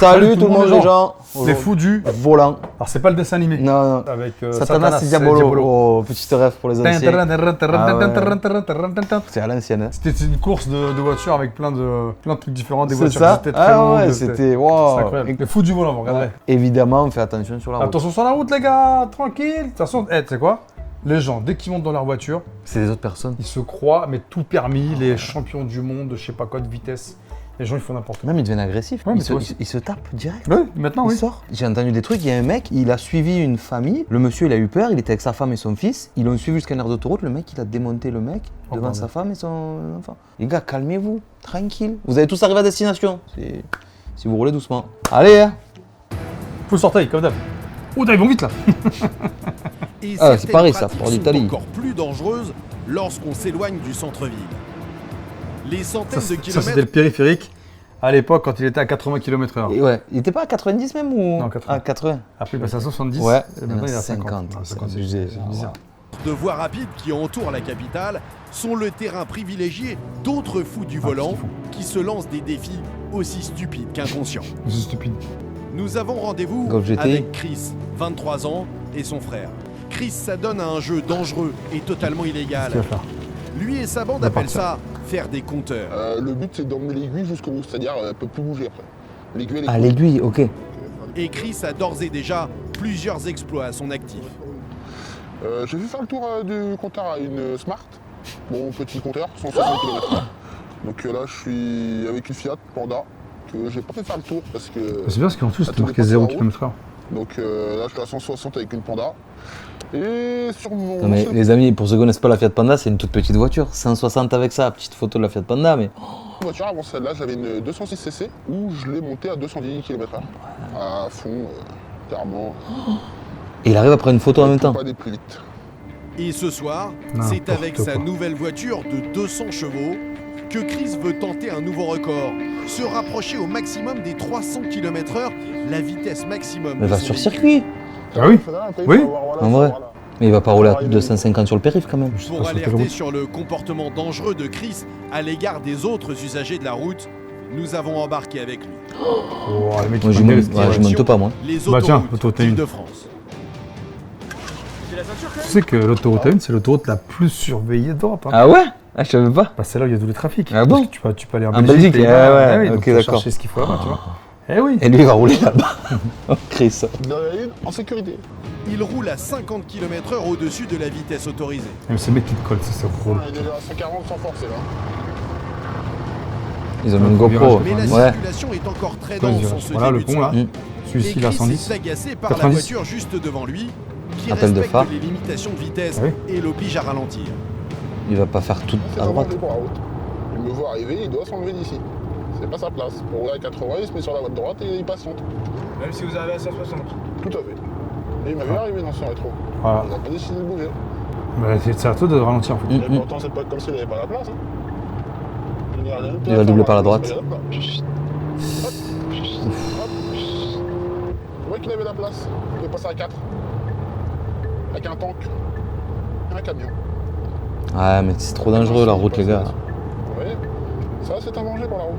Salut tout le monde les gens. Les fous du volant. Alors c'est pas le dessin animé. Non. Avec Satanas et Diabolo. Oh, petit rêve pour les anciens. C'est à l'ancienne. Hein. C'était une course de voitures avec plein de trucs différents, des voitures ça qui étaient très longues. Ouais, c'était wow. C'est incroyable. Les fous du volant, vous regarderez. Évidemment, on fait attention sur la route. Attention sur la route les gars, tranquille. De toute façon, tu sais quoi? Les gens, dès qu'ils montent dans leur voiture, c'est des autres personnes. Ils se croient, mais tout permis, les champions du monde, de je sais pas quoi, de vitesse. Les gens, ils font n'importe quoi. Même ils deviennent agressifs. Ouais, ils se tapent direct. Oui, maintenant, il sort. J'ai entendu des trucs. Il y a un mec, il a suivi une famille. Le monsieur, il a eu peur. Il était avec sa femme et son fils. Ils l'ont suivi le scanner d'autoroute. Le mec, il a démonté le mec devant sa femme et son enfant. Les gars, calmez-vous. Tranquille. Vous allez tous arriver à destination. Si vous roulez doucement. Allez, hein. Faut sortir, comme d'hab. Oh, ils vont vite, là. Ah, c'est Paris, ça, pour l'Italie. Encore plus dangereuse lorsqu'on s'éloigne du centre-ville. Les centaines de kilomètres. Ça, c'était le périphérique à l'époque quand il était à 80 km/h. Et ouais, il était pas à 90 même ou. Non, 80. À 80. Après, il passe à 70. Ouais, et maintenant, il est à 50. C'est bizarre. De voies rapides qui entourent la capitale sont le terrain privilégié d'autres fous du volant qui se lancent des défis aussi stupides qu'inconscients. C'est stupide. Nous avons rendez-vous avec Chris, 23 ans, et son frère. Chris s'adonne à un jeu dangereux et totalement illégal. Lui et sa bande appellent ça faire des compteurs. Le but c'est d'emmener l'aiguille jusqu'au bout, c'est-à-dire elle ne peut plus bouger après. L'aiguille, l'aiguille, ok. Et Chris a d'ores et déjà plusieurs exploits à son actif. J'ai vu faire le tour du compteur à une Smart, mon petit compteur, 160 km/h. Donc là je suis avec une Fiat Panda, que j'ai pas fait faire le tour parce que... C'est bien parce qu'en plus c'était marqué 0 km/h. Donc là je suis à 160 avec une Panda. Et sur mon... Non mais les amis, pour ceux qui connaissent pas la Fiat Panda, c'est une toute petite voiture. 160 avec ça, petite photo de la Fiat Panda, mais... La voiture avant celle-là, j'avais une 206 cc où je l'ai montée à 210 km/h. À fond, clairement. Et il arrive à prendre une photo en même temps. Pas aller plus vite. Et ce soir, c'est avec sa nouvelle voiture de 200 chevaux que Chris veut tenter un nouveau record. Se rapprocher au maximum des 300 km/h, la vitesse maximum. Mais va sur circuit. Ah oui. Oui. En vrai. Mais il va pas rouler à 250 sur le périph' quand même. Pour alerter sur le comportement dangereux de Chris à l'égard des autres usagers de la route, nous avons embarqué avec lui. Oh, le mec, moi je monte pas moi. Les autoroutes de France. Tu sais que l'autoroute A1, c'est l'autoroute la plus surveillée d'Europe. Ah ouais? Ah, je savais pas. Bah, c'est là où il y a tous les trafics. Ah bon? Tu peux aller en Belgique. Ouais, ok, d'accord. Chercher ce qu'il faut là-bas, tu vois. Eh oui. Et lui, il va rouler là-bas. Chris. En sécurité. Il roule à 50 km/h au-dessus de la vitesse autorisée. Mais c'est le mec qui te colle, c'est drôle. Il est déjà à 140 sans forcer là. Ils ont mis une GoPro. Mais la circulation est encore très dense en ce voilà le début pont de là. soirée. Celui-ci il a 110. Chris est agacé par 90. la voiture juste devant lui, qui Appel de respecte phare. les limitations de vitesse et l'oblige à ralentir. Il va pas faire tout à droite. Pour la route. Il me voit arriver, il doit s'enlever d'ici. C'est pas sa place. Pour rouler à 80, il se met sur la voie de droite et il patiente. Même si vous arrivez à 160. Tout à fait. Et il m'a vu arriver dans son rétro. Voilà. Il n'a pas décidé de bouger. Bah, c'est à toi de ralentir en fait. Et pourtant, c'est pas comme s'il n'avait pas la place. Hein. Il va doubler par la droite. Hop. Tu vois qu'il avait la place. Il est passé à 4. Avec un tank. Et un camion. Ouais, mais c'est trop dangereux la route, les gars. Vous voyez, ça, c'est un danger pour la route.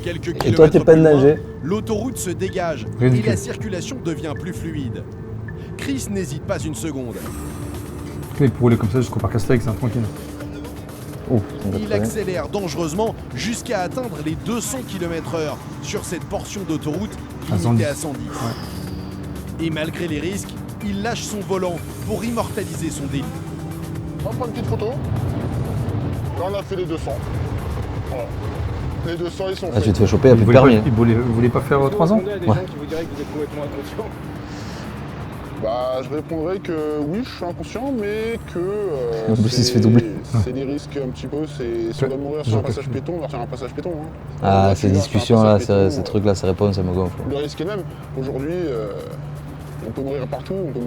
Quelques Et toi, t'es pas de nager. L'autoroute se dégage et la circulation devient plus fluide. Chris n'hésite pas une seconde. Il peut rouler comme ça jusqu'au parc Astérix, c'est tranquille. Il accélère dangereusement jusqu'à atteindre les 200 km/h sur cette portion d'autoroute limitée à 110. Ouais. Et malgré les risques, il lâche son volant pour immortaliser son délit. On va prendre une petite photo. Là, on a fait les 200. Voilà. Les 200, ils sont faits. Ah, tu te fais choper, il n'y a plus de permis. Vous voulez pas faire 3 ans? Il y a des gens qui vous diraient que vous êtes complètement inconscient. Bah, je répondrais que oui, je suis inconscient, mais que. En plus, il se fait doubler. C'est des risques un petit peu. Si on doit mourir sur un passage péton, on va faire un passage péton. Hein. Ah, ces discussions-là, ces trucs-là, ces réponses, ça me gonfle. Le risque est le même. Aujourd'hui, on peut mourir partout. On peut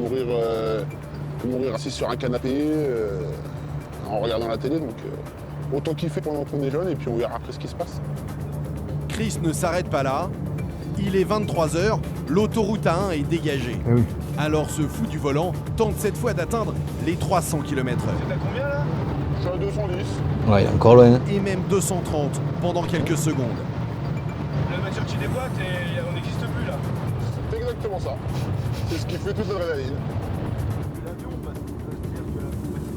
mourir assis sur un canapé, en regardant la télé. Donc, autant kiffer pendant qu'on est jeune, et puis on verra après ce qui se passe. Chris ne s'arrête pas là. Il est 23h, l'autoroute A1 est dégagée. Eh oui. Alors ce fou du volant tente cette fois d'atteindre les 300 km/h. C'est à combien là? Je suis à 210. Ouais, il est encore loin. Et même 230 pendant quelques secondes. La voiture qui déboule. boîte et on n'existe plus là. C'est exactement ça. C'est ce qui fait toute l'adrénaline.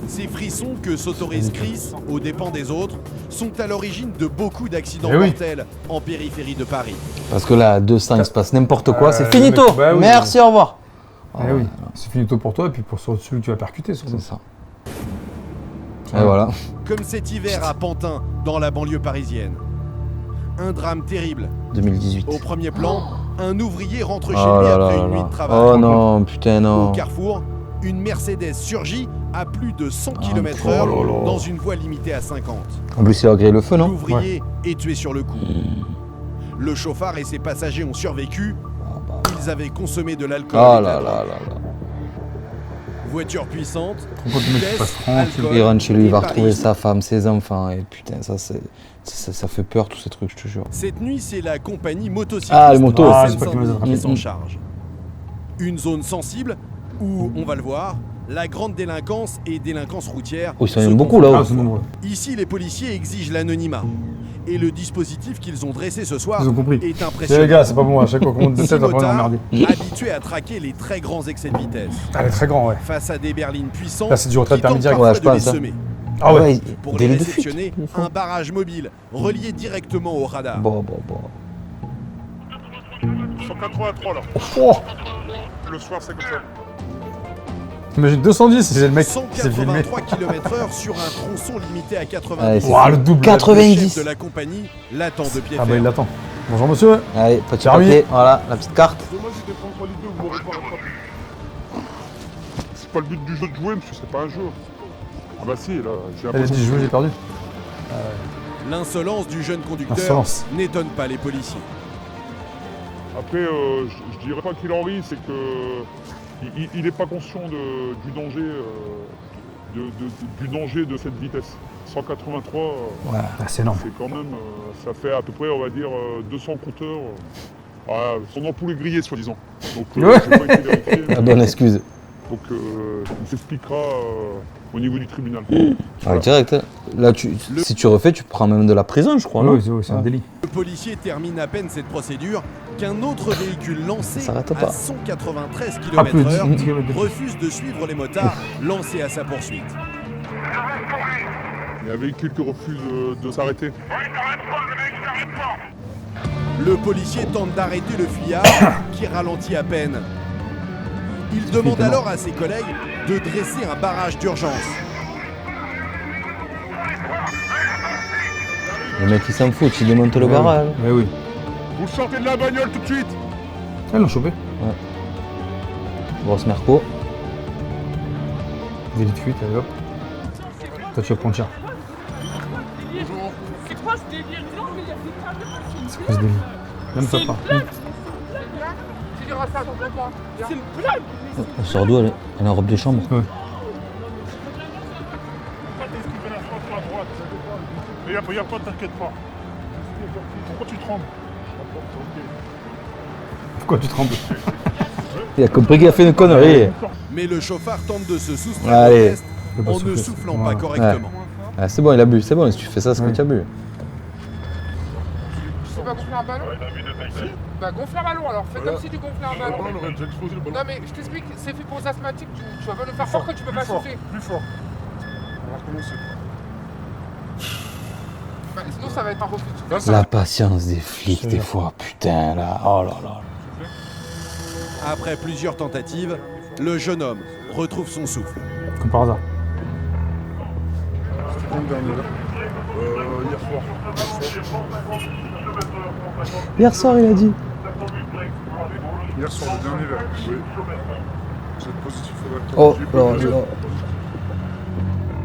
Ces frissons que s'autorise Chris, aux dépens des autres, sont à l'origine de beaucoup d'accidents Eh oui. mortels en périphérie de Paris. Parce que là, à 200, il se passe n'importe quoi. C'est le finito. mec- bah oui, Merci, au revoir. Eh oui, c'est finito pour toi et puis pour celui que tu vas percuter surtout. C'est ça. Et voilà. Comme cet hiver à Pantin, dans la banlieue parisienne. Un drame terrible. 2018. Au premier plan, un ouvrier rentre chez Oh lui là après là une nuit là. de travail. Oh non, putain, Au non. carrefour, une Mercedes surgit à plus de 100 Oh km/h là là. dans une voie limitée à 50. En plus, il a grillé le feu, non? L'ouvrier est tué sur le coup. Le chauffard et ses passagers ont survécu. Ils avaient consommé de l'alcool. Oh et de là la là drogue. là là. Voiture puissante, Quand le mec vitesse, passe tranquille. alcool Il rentre chez lui, il va et retrouver Paris. sa femme, ses enfants. Et putain, ça fait peur, tous ces trucs, je te jure. Cette nuit, c'est la compagnie motocycliste Ah, les motos. Ah, c'est pas qu'ils me les attrapent. qui s'en charge. Une zone sensible où, on va le voir, la grande délinquance et délinquance routière. Oh, ils sont se même beaucoup confondent. là-haut. Ah, c'est nombreux. Ici, les policiers exigent l'anonymat. Et le dispositif qu'ils ont dressé ce soir Ils ont compris. est C'est impressionnant. les gars, c'est pas bon, à chaque fois qu'on monte de tête, après on est Motards, emmerdé. habitués à traquer les très grands excès de vitesse. Ah, elle est très grand, ouais. Face à des berlines puissantes, Là, c'est du retrait de qui permis tentent direct. parfois Ouais, je de les pense, hein. semer. Ah ouais. Pour les Délai de fuite. réceptionner, il faut. un barrage mobile relié directement au radar. Bon. 183 là. Oh, Le soir, c'est comme ça. imagine 210, c'est le mec qui s'est filmé. 183 km/h sur un tronçon limité à 90. Allez, c'est Ouah, le double. Le 90. chef de la compagnie l'attend de pied Ah bah il ferme. l'attend. Bonjour monsieur. Allez, petit Permis. papier, voilà, la petite carte. Dommage de prendre les deux, vous m'aurez pas rattrapé. C'est pas le but du jeu de jouer, monsieur, c'est pas un jeu. Ah bah si, là, j'ai Elle a dit jouer, j'ai perdu. L'insolence du jeune conducteur L'insolence. n'étonne pas les policiers. Après, je dirais pas qu'il en rit, c'est que il est pas conscient du danger, du danger de cette vitesse. 183, Ah, c'est énorme. c'est quand même, ça fait à peu près, on va dire, 200 compteurs. Son ampoule est grillée, soi-disant. Donc, Ouais. j'ai pas été vérifié, La bonne excuse. donc il s'expliquera au niveau du tribunal. Ouais, direct. Hein. Là, si tu refais, tu prends même de la prison, je crois. non Oui, c'est un délit. Le policier termine à peine cette procédure qu'un autre véhicule lancé Ça s'arrête à pas. 10 193 km/h. km/h refuse de suivre les motards lancés à sa poursuite. Il y a un véhicule qui refuse de s'arrêter. Le policier tente d'arrêter le fuyard qui ralentit à peine. Il demande alors à ses collègues de dresser un barrage d'urgence. Le mec, il s'en fout, il démonte le barrage. Ouais, oui. Vous sortez de la bagnole tout de suite! Elle l'a chopé. Grosse merco. Délit de fuite, allez hop. Toi tu vas prendre cher. C'est quoi ce délire? Non, mais il y a des tas de personnes. C'est quoi ce délit? Même ça pas. Tu diras ça, je comprends pas. C'est une blague. Elle sort d'où elle est en robe de chambre. Ouais. Il n'y a pas, t'inquiète pas. Pourquoi tu trembles? Pourquoi tu trembles? Il a compris qu'il a fait une connerie. Mais le chauffard tente de se soustraire au Allez. test Il peut pas en ne souffler. soufflant Voilà. pas correctement. Ah, c'est bon, il a bu, c'est bon, si tu fais ça, c'est que Ouais. tu as bu. Tu sais pas gonfler un ballon? Bah gonfle un ballon alors, fais comme si tu gonflais un ballon. on aurait déjà explosé le Non mais je t'explique, c'est fait pour les asthmatiques, tu vas pas le faire fort quand tu peux pas souffler. Plus fort. On va recommencer. Bah, sinon ça va être un refus de souffle. La patience des flics, des fois, putain, là. Oh là là. Après plusieurs tentatives, le jeune homme retrouve son souffle. Comme par hasard. C'était quand le dernier là? Hier soir. Hier soir, il a dit. Hier soir, le dernier verre. Oui. Vous êtes positif au Oh, lactose. là, là.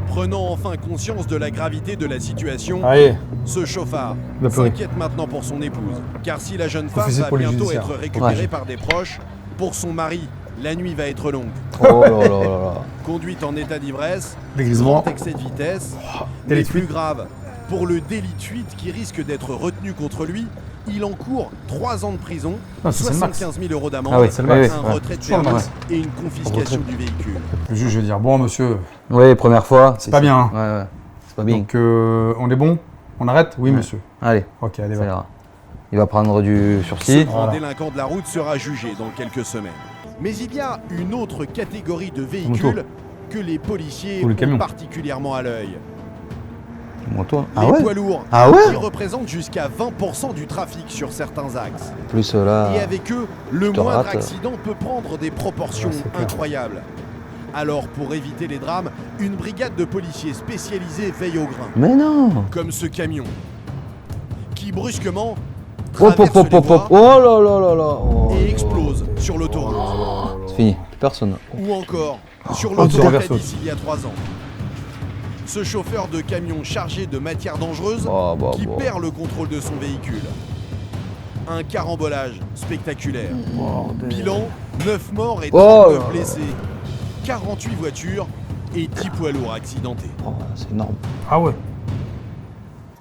Prenant enfin conscience de la gravité de la situation, Allez. ce chauffard Il a pleuré. s'inquiète maintenant pour son épouse. Car si la jeune femme Officier de va police bientôt judiciaire. être récupérée Ouais. par des proches, pour son mari, la nuit va être longue. Oh là là là là. Conduite en état d'ivresse, Dégrisement. grand excès de vitesse, délit mais de plus fuite. grave, pour le délit de fuite qui risque d'être retenu contre lui, il encourt 3 ans de prison, Ah, ça, c'est le max. 75 000 € d'amende, Ah oui, c'est le max. un Ouais. retrait de Toujours le permis max. et une confiscation du véhicule. Le juge va dire bon monsieur, Oui, première fois. c'est pas bien. Hein. Ouais, ouais. C'est pas bien. Donc on est bon? On arrête? Oui Ouais. monsieur. Allez, Ok, allez, ça va. ira. Il va prendre du Ce sursis. grand Voilà. délinquant de la route sera jugé dans quelques semaines. Mais il y a une autre catégorie de véhicules que les policiers Ou les ont camions. particulièrement à l'œil. Moto. Ah Les ouais. poids lourds, Ah ouais. qui représentent jusqu'à 20% du trafic sur certains axes. Plus là. Et avec eux, le te moindre rate. accident peut prendre des proportions Ouais, c'est clair. incroyables. Alors, pour éviter les drames, une brigade de policiers spécialisés veille au grain. Mais non. Comme ce camion, qui brusquement Hop, traverse hop, hop, les hop, voies hop. Oh là là là là. Oh, et là. explose sur l'autoroute. C'est fini. Plus personne. Ou encore sur Oh, l'autoroute tu reverses A10 il y a 3 ans. Ce chauffeur de camion chargé de matières dangereuses Oh, bah, qui bah. perd le contrôle de son véhicule. Un carambolage spectaculaire. Bilan, 9 morts et Oh 39 là là. blessés. 48 voitures et 10 poids lourds accidentés. Oh, c'est énorme. Ah ouais.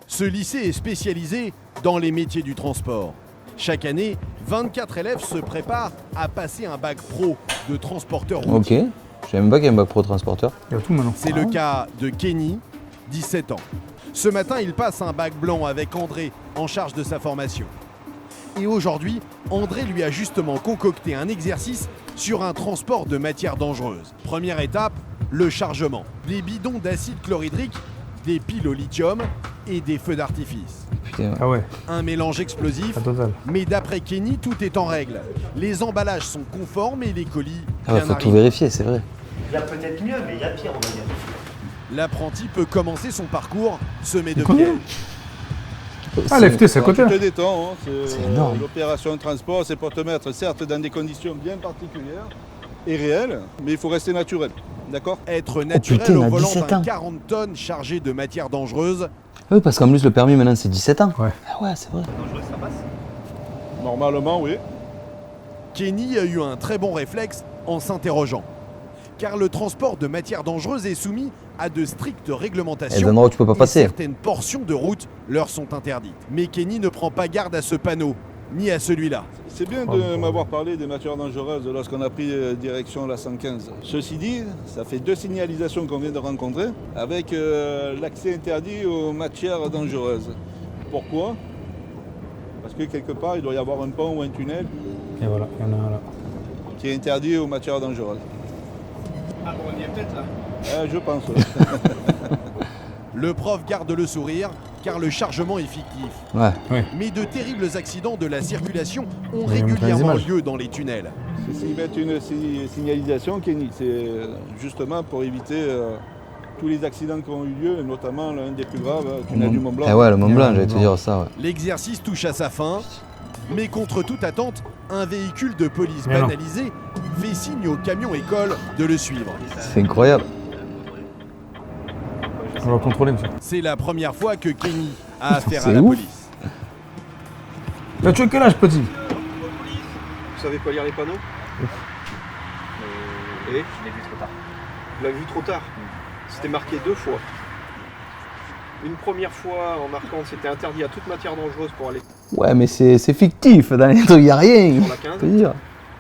Ce lycée est spécialisé dans les métiers du transport. Chaque année, 24 élèves se préparent à passer un bac pro de transporteur routier. Ok. Je savais même pas qu'il y a un bac pro transporteur. Il y a tout maintenant. C'est le cas de Kenny, 17 ans. Ce matin, il passe un bac blanc avec André en charge de sa formation. Et aujourd'hui, André lui a justement concocté un exercice sur un transport de matières dangereuses. Première étape, le chargement. Des bidons d'acide chlorhydrique, des piles au lithium et des feux d'artifice. Putain. Ah ouais, Un mélange explosif, la totale. mais d'après Kenny, tout est en règle. Les emballages sont conformes et les colis Ah ouais, bien faut tout arrivés. vérifier, c'est vrai. Il y a peut-être mieux, mais il y a pire, on va dire. L'apprenti peut commencer son parcours semé de Combien pièges. Ah, l'FT, c'est à côté Tu là. te détends, hein, C'est énorme. l'opération de transport, c'est pour te mettre certes dans des conditions bien particulières et réelles, mais il faut rester naturel, d'accord? Être naturel putain, il au a volant 17 d'un ans. 40 tonnes chargé de matières dangereuses, Oui, parce qu'en plus, le permis maintenant, c'est 17 ans. Ouais. Ah ouais, c'est vrai. Dangereux, ça passe. Normalement, oui. Kenny a eu un très bon réflexe en s'interrogeant. Car le transport de matières dangereuses est soumis à de strictes Il y a réglementations. des endroits où tu peux pas et passer. certaines portions de route leur sont interdites. Mais Kenny ne prend pas garde à ce panneau, ni à celui-là. C'est bien Oh, de bon. m'avoir parlé des matières dangereuses lorsqu'on a pris direction la 115. Ceci dit, ça fait 2 signalisations qu'on vient de rencontrer avec l'accès interdit aux matières dangereuses. Pourquoi? Parce que quelque part, il doit y avoir un pont ou un tunnel Et voilà, il y en a un là. qui est interdit aux matières dangereuses. Ah bon, on y est peut-être là. Je pense. Le prof garde le sourire, car le chargement est fictif. Ouais. Mais de terribles accidents de la circulation ont Il y a montré les régulièrement images. lieu dans les tunnels. S'ils mettent une signalisation, Kenny, c'est justement pour éviter tous les accidents qui ont eu lieu, et notamment l'un des plus graves, le tunnel du Mont Blanc. Ah ouais, le Mont Il y a Blanc, le j'allais te Mont dire ça, ouais. L'exercice touche à sa fin, mais contre toute attente, un véhicule de police Mais non. banalisé fait signe au camion école de le suivre. C'est incroyable. On va contrôler, monsieur. C'est la première fois que Kenny a affaire à C'est la ouf. police. Là, tu as quel âge, petit? Vous savez pas lire les panneaux Et Je l'ai vu trop tard. vous l'avez vu trop tard. C'était marqué 2 fois. Une première fois en marquant que c'était interdit à toute matière dangereuse pour aller Ouais, mais c'est fictif. Dans les trucs, il n'y a rien. sur la 15. Je peux dire.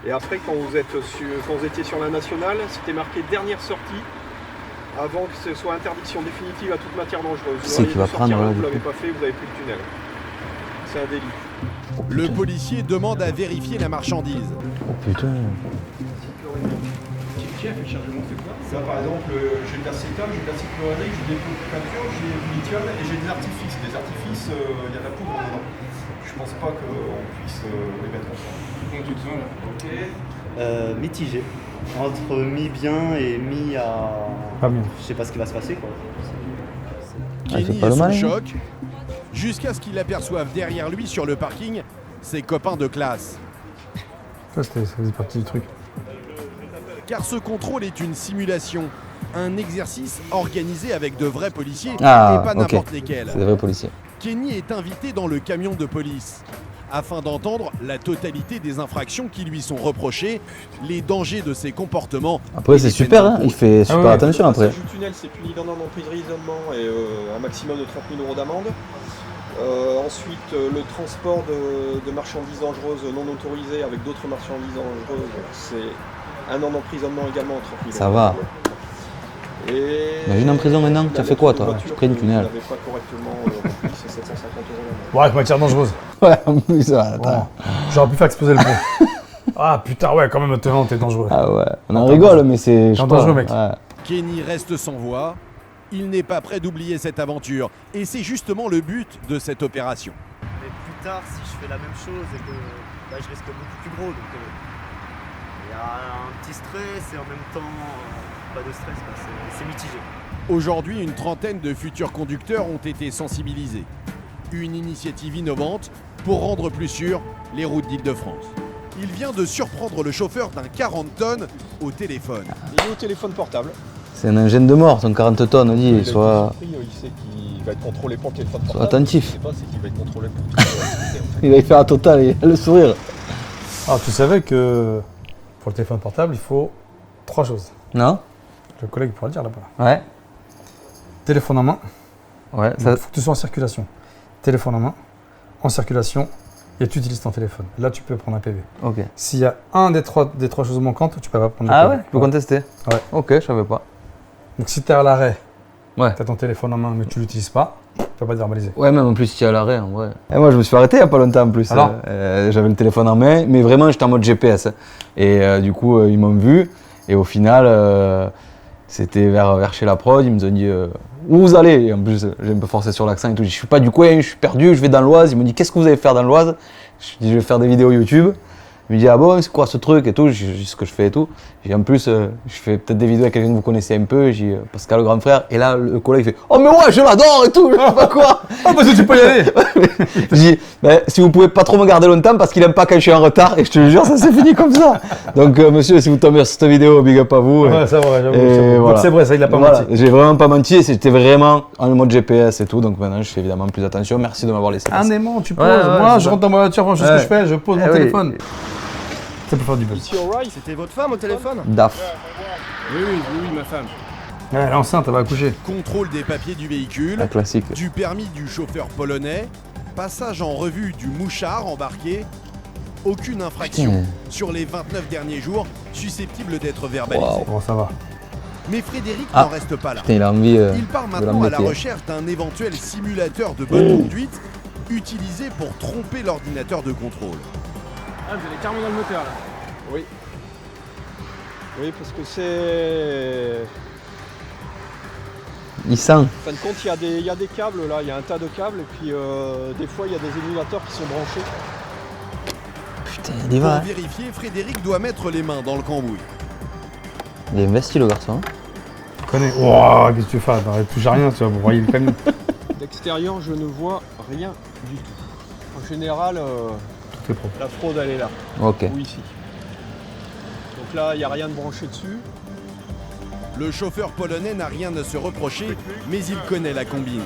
Et après, quand vous étiez sur la nationale, c'était marqué dernière sortie avant que ce soit interdiction définitive à toute matière dangereuse. C'est qui va prendre, là, Vous du l'avez coup. pas fait, vous avez plus le tunnel. C'est un délit. Le policier demande à vérifier la marchandise. Oh putain. Qui a fait le chargement, c'est quoi? Ça, par exemple, j'ai de l'acétone, j'ai de l'acide chlorhydrique, j'ai des pots de peinture, j'ai du lithium et j'ai des artifices. Les artifices, il y a de la poudre dedans. Je pense pas qu'on puisse les mettre ensemble. Comment tu te sens là? Ok. Mitigé. Entre mi-bien et mi-à... Pas bien. Je sais pas ce qui va se passer, quoi. Ah, il fait Kenny pas est le sous malin. choc, jusqu'à ce qu'il aperçoive derrière lui sur le parking ses copains de classe. Ça, ça faisait partie du truc. Car ce contrôle est une simulation, un exercice organisé avec de vrais policiers Ah, et pas ok. n'importe lesquels. C'est des vrais policiers. Kenny est invité dans le camion de police afin d'entendre la totalité des infractions qui lui sont reprochées, les dangers de ses comportements. Après, et c'est les super, peines hein. en Il cours. fait super ouais. attention Le après. passage du tunnel, c'est puni d'un an d'emprisonnement et un maximum de 30 000 € d'amende. Ensuite, le transport de marchandises dangereuses non autorisées avec d'autres marchandises dangereuses, c'est un an d'emprisonnement également, 30 000 €. Ça va. Et Imagine en prison maintenant, tu as fait quoi, toi? La voiture Tu pris une tunnel. n'avait pas correctement rempli, c'est 750 € d'amende. Ouais, matière dangereuse. Ouais, en plus, ça va, Bon, attends. j'aurais pu faire exploser le pont. Ah putain, ouais, quand même, maintenant, t'es dangereux. Ah ouais, on en rigole, mais c'est. je sais dangereux, pas, mec. ouais. Kenny reste sans voix. Il n'est pas prêt d'oublier cette aventure. Et c'est justement le but de cette opération. Mais plus tard, si je fais la même chose et que je risque beaucoup plus gros. Donc il y a un petit stress et en même temps pas de stress, quoi. C'est mitigé. Aujourd'hui, une trentaine de futurs conducteurs ont été sensibilisés. Une initiative innovante pour rendre plus sûres les routes d'Île-de-France. Il vient de surprendre le chauffeur d'un 40 tonnes au téléphone. Il est au téléphone portable. C'est un engin de mort, ton 40 tonnes, on dit. Soit. Il sait qu'il va être contrôlé pour le téléphone portable. Sois attentif. Ce qu'il sait pas, c'est qu'il va être contrôlé pour tout ce Il va y faire un total, il a le sourire. Alors, tu savais que pour le téléphone portable, il faut 3 choses. Non? Le collègue pourra le dire là-bas. Ouais. Téléphone en main. Ouais, Il ça. faut que tu sois en circulation. Téléphone en main, en circulation, et tu utilises ton téléphone. Là, tu peux prendre un PV. Ok. S'il y a un des trois choses manquantes, tu peux pas prendre le Ah PV. ouais, tu peux contester? Ouais. Ok, je savais pas. Donc si tu es à l'arrêt, Ouais. tu as ton téléphone en main, mais tu l'utilises pas, tu peux pas te verbaliser. Ouais, même en plus, si tu es à l'arrêt, en vrai. Et moi, je me suis arrêté il y a pas longtemps en plus. Alors J'avais le téléphone en main, mais vraiment, j'étais en mode GPS. Et du coup, ils m'ont vu. Et au final, c'était vers chez la prod. Ils me ont dit où vous allez? Et en plus, j'ai un peu forcé sur l'accent et tout. Je dis, je suis pas du coin, je suis perdu, je vais dans l'Oise. Ils m'ont dit, qu'est-ce que vous allez faire dans l'Oise? Je dis, je vais faire des vidéos YouTube. Il me dit, ah bon, c'est quoi ce truc et tout? Je dis ce que je fais et tout. Et en plus, je fais peut-être des vidéos avec quelqu'un que vous connaissez un peu. Je dis, Pascal, le grand frère. Et là, le collègue fait, oh, mais ouais, je l'adore et tout, je sais pas quoi. Ah, parce que tu peux y aller. Je dis, ben, si vous pouvez pas trop me garder longtemps parce qu'il aime pas quand je suis en retard. Et je te jure, ça s'est fini comme ça. Donc, monsieur, si vous tombez sur cette vidéo, big up à vous. Ouais, c'est vrai, j'avoue. Et C'est vrai. voilà. Donc, c'est vrai, ça, il a pas Voilà, menti. j'ai vraiment pas menti et c'était vraiment en mode GPS et tout. Donc maintenant, je fais évidemment plus attention. Merci de m'avoir laissé Un passer. aimant, tu poses. Ouais, ouais, Moi, c'est je ça. rentre dans ma voiture, je sais ce que je fais, je pose mon oui. téléphone. Ça peut faire du buzz. It's your right. C'était votre femme au téléphone? DAF. Oui, ma femme. Ouais, l'enceinte, elle va accoucher. Contrôle des papiers du véhicule, La classique. du permis du chauffeur polonais, passage en revue du mouchard embarqué. Aucune infraction Putain. sur les 29 derniers jours susceptible d'être verbalisée. Waouh. Bon, ça va. Mais Frédéric Ah. n'en reste pas là. Putain, il a envie Il part de maintenant à la l'embêter. recherche d'un éventuel simulateur de bonne conduite utilisé pour tromper l'ordinateur de contrôle. Ah, vous allez carrément dans le moteur là. Oui. Oui, parce que c'est... Il sent. En fin de compte, il y a des câbles là, il y a un tas de câbles, et puis des fois, il y a des émulateurs qui sont branchés. Putain, il y Pour va. Hein. vérifier, Frédéric doit mettre les mains dans le cambouis. Il est investi, le garçon. Hein. Tu connais. Wow, qu'est-ce que tu fais? Attends, touche à rien, tu vas broyer le camion. D'extérieur, je ne vois rien du tout. En général, Tout est propre. la fraude, elle est là, Ok. ou ici. Donc là, il n'y a rien de branché dessus. Le chauffeur polonais n'a rien à se reprocher, mais il connaît la combine.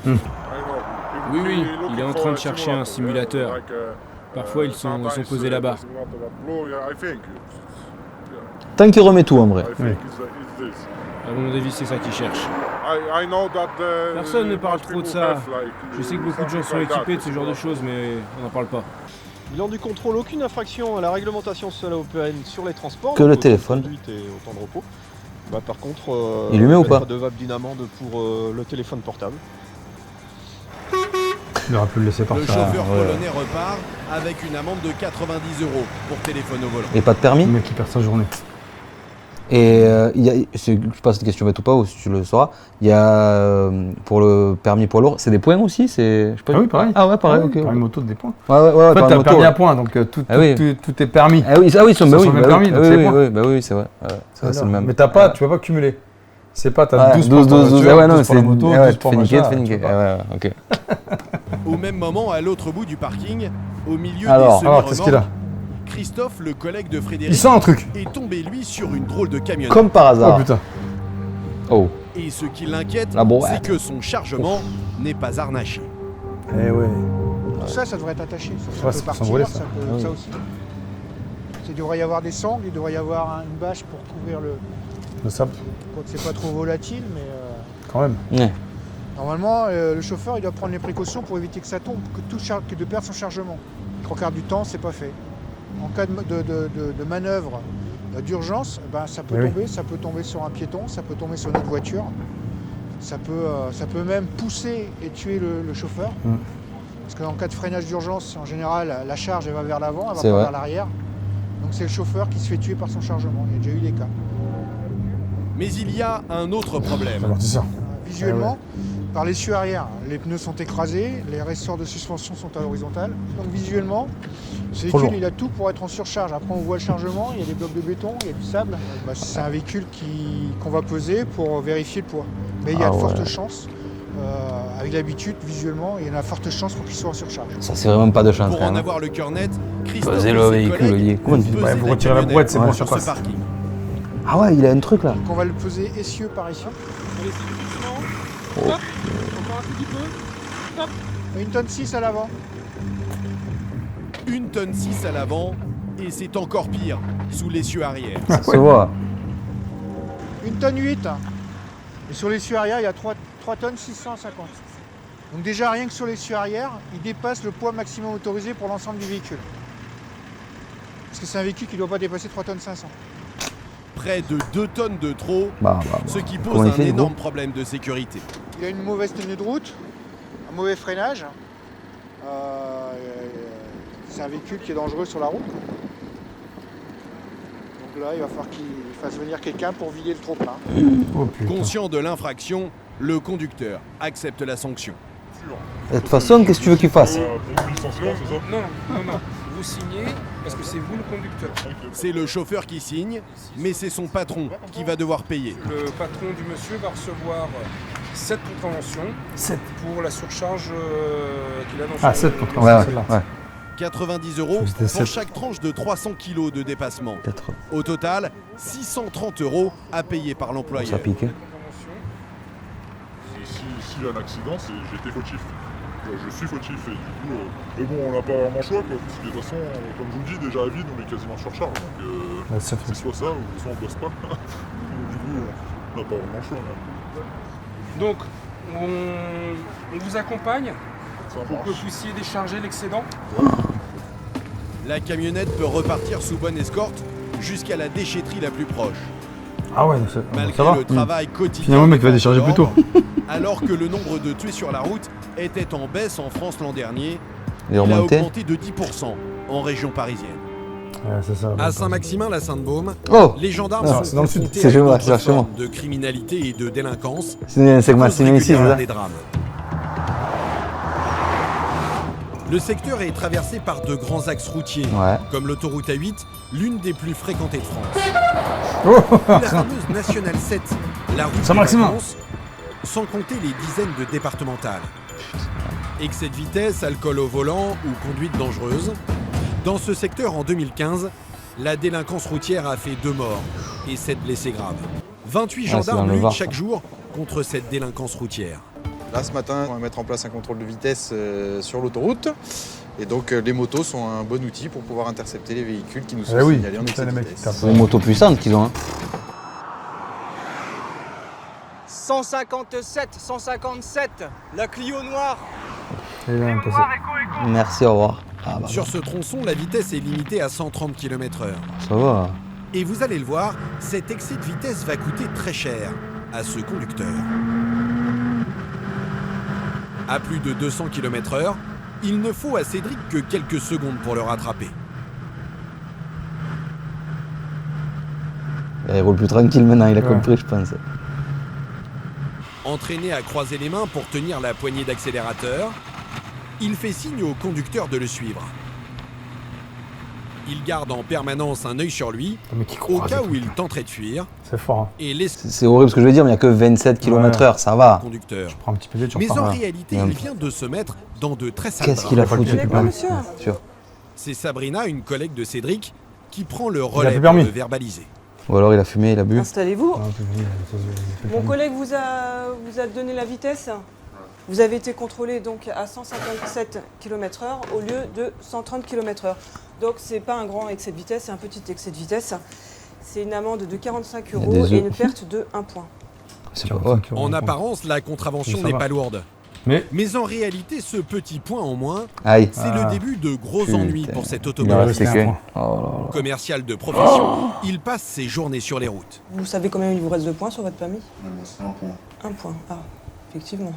Oui, il est en train de chercher un simulateur. Parfois, ils sont posés là-bas. Tant qu'il remet tout en vrai. À mon avis, c'est ça qu'ils cherchent. Personne ne parle trop de ça. Je sais que beaucoup de gens sont équipés de ce genre de choses, mais on n'en parle pas. Bilan du contrôle, aucune infraction à la réglementation sociale européenne sur les transports. Que le donc autant de téléphone. conduite et autant de repos. Bah, par contre, Il lui met ou pas redevable d'une amende pour le téléphone portable. Il aurait pu le laisser Le partir. chauffeur ouais. polonais repart avec une amende de 90 € pour téléphone au volant. Et pas de permis? Le mec qui perd sa journée. Et il y a, je sais pas si cette question bête ou pas, ou si tu le sauras, il y a pour le permis poids lourd, c'est des points aussi? Je sais pas. Ah oui, pareil. Ah ouais, pareil, ok. Permis moto, des points. Ouais, ouais, ouais. En fait, permis t'as le moto, permis ouais. à points, donc tout Ah oui. est permis. Ah oui, ils sont, Ils sont bah oui, sur le même bah permis, oui, donc oui, c'est les oui, points. oui, bah oui, c'est vrai. Ouais, ça, c'est le même. Mais t'as pas, tu vas pas cumuler. C'est pas, t'as Ouais, 12 12, pour la 12, voiture, ouais, non, 12 pour la moto, ouais, 12 pour tu fais niquer, machin, tu fais tu niquer. vois pas. Ouais, ouais, ok. Au même moment, à l'autre bout du parking, au milieu Alors, des qu'est-ce qu'il a? semi-remorques, Christophe, le collègue de Il Frédéric, sent un truc. est tombé lui sur une drôle de camionnette. Comme par Oh hasard. putain. Oh. Et ce qui l'inquiète, La brouette. c'est que son chargement n'est pas harnaché. Eh ouais. Tout ça, ça devrait être attaché. Ça, Ouais, peut c'est pour partir, s'envoler, ça, ça. peut, Ah oui. ça aussi. Il devrait y avoir des sangles, il devrait y avoir une bâche pour couvrir le. Le sable, Quand c'est pas trop volatile, mais quand même. Ouais. normalement, le chauffeur il doit prendre les précautions pour éviter que ça tombe, que de perdre son chargement. Le trois quarts du temps, c'est pas fait. En cas de manœuvre d'urgence, ça peut tomber. Ça peut tomber sur un piéton, ça peut tomber sur notre voiture. Ça peut même pousser et tuer le chauffeur. Parce qu'en cas de freinage d'urgence, en général, la charge elle va vers l'avant, elle va pas vers l'arrière. Donc c'est le chauffeur qui se fait tuer par son chargement. Il y a déjà eu des cas. Mais il y a un autre problème. Visuellement, par l'essieu arrière, les pneus sont écrasés, les ressorts de suspension sont à l'horizontale. Donc visuellement, ce véhicule il a tout pour être en surcharge. Après on voit le chargement, il y a des blocs de béton, il y a du sable. C'est un véhicule qu'on va peser pour vérifier le poids. Mais il y a de fortes chances, avec l'habitude, visuellement, il y a de fortes chances pour qu'il soit en surcharge. Ça c'est vraiment pas de chance. Pour en avoir le cœur net, Christophe Pesez le véhicule, vous retirez la brouette, c'est bon, sur place. Ah ouais, il a un truc là. Donc on va le peser essieu par essieu. Hop. Encore un petit peu. Hop. 1 tonne 6 à l'avant. 1 tonne 6 à l'avant et c'est encore pire sous l'essieu arrière. Ça se voit. 1 tonne 8. Et sur l'essieu arrière, il y a 3 tonnes 650. Donc déjà rien que sur l'essieu arrière, il dépasse le poids maximum autorisé pour l'ensemble du véhicule. Parce que c'est un véhicule qui ne doit pas dépasser 3 tonnes 500. Près de 2 tonnes de trop, ce qui pose un énorme problème de sécurité. Il a une mauvaise tenue de route, un mauvais freinage. C'est un véhicule qui est dangereux sur la route. Donc là, il va falloir qu'il fasse venir quelqu'un pour vider le trop-plein. Conscient de l'infraction, le conducteur accepte la sanction. De toute façon, qu'est-ce que tu veux qu'il fasse? Non. Vous signez parce que c'est vous le conducteur. C'est le chauffeur qui signe, mais c'est son patron qui va devoir payer. Le patron du monsieur va recevoir 7 contraventions pour la surcharge qu'il a dans son... Ah, 7 contraventions, ouais. 90 € pour chaque tranche de 300 kg de dépassement. Au total, 630 € à payer par l'employeur. Ça pique. S'il y a un accident, j'ai été fautif. Je suis fautif et du coup, mais bon, on n'a pas vraiment le choix quoi, parce que de toute façon, comme je vous le dis, déjà à vide, on est quasiment en surcharge, donc c'est soit ça ou soit on bosse pas. Du coup, on n'a pas vraiment le choix. Là. Donc, on vous accompagne pour que vous puissiez décharger l'excédent. La camionnette peut repartir sous bonne escorte jusqu'à la déchetterie la plus proche. Ah ouais, malgré ça va. le travail quotidien. Finalement, le mec va décharger plus tôt. Alors que le nombre de tués sur la route était en baisse en France l'an dernier, il a augmenté de 10% en région parisienne. Ouais, c'est ça, à Saint-Maximin, la Sainte-Baume, les gendarmes sont dans le sud. confrontés à une autre forme de criminalité et de délinquance. C'est Saint-Maximin ici, c'est ça. Des drames. Le secteur est traversé par de grands axes routiers, comme l'autoroute A8, l'une des plus fréquentées de France. La fameuse Nationale 7, la route des vacances, sans compter les dizaines de départementales. Excès de vitesse, alcool au volant ou conduite dangereuse. Dans ce secteur, en 2015, la délinquance routière a fait 2 morts et 7 blessés graves. 28 gendarmes luttent chaque jour contre cette délinquance routière. Là, ce matin, on va mettre en place un contrôle de vitesse sur l'autoroute. Et donc, les motos sont un bon outil pour pouvoir intercepter les véhicules qui nous sont signalés en excès de vitesse. C'est des motos puissantes qu'ils ont. 157, 157, la Clio noire. Merci, au revoir. Sur ce tronçon, la vitesse est limitée à 130 km/h. Ça va. Et vous allez le voir, cet excès de vitesse va coûter très cher à ce conducteur. À plus de 200 km/h, il ne faut à Cédric que quelques secondes pour le rattraper. Il roule plus tranquille maintenant, il a compris, je pense. Entraîné à croiser les mains pour tenir la poignée d'accélérateur, il fait signe au conducteur de le suivre. Il garde en permanence un œil sur lui, au cas où il tenterait de fuir. C'est fort. Hein. C'est horrible ce que je veux dire, mais il n'y a que 27 km/h, ça va. Conducteur. Je prends un petit peu de mais en réalité, il vient de se mettre dans de très sales Qu'est-ce qu'il a foutu C'est Sabrina, une collègue de Cédric, qui prend le relais pour le verbaliser. Ou alors il a fumé, il a bu. Installez-vous. Mon collègue vous a donné la vitesse. Vous avez été contrôlé donc à 157 km/h au lieu de 130 km/h. Donc c'est pas un grand excès de vitesse, c'est un petit excès de vitesse. C'est une amende de 45 € et une perte de 1 point. En apparence, la contravention n'est pas lourde. Mais en réalité, ce petit point en moins, Aïe. c'est le début de gros Putain. ennuis pour cet Il en automobiliste. restait qu'un. Oh là là. Commercial de profession, il passe ses journées sur les routes. Vous savez combien il vous reste de points sur votre permis? C'est un point. Un point, ah, effectivement.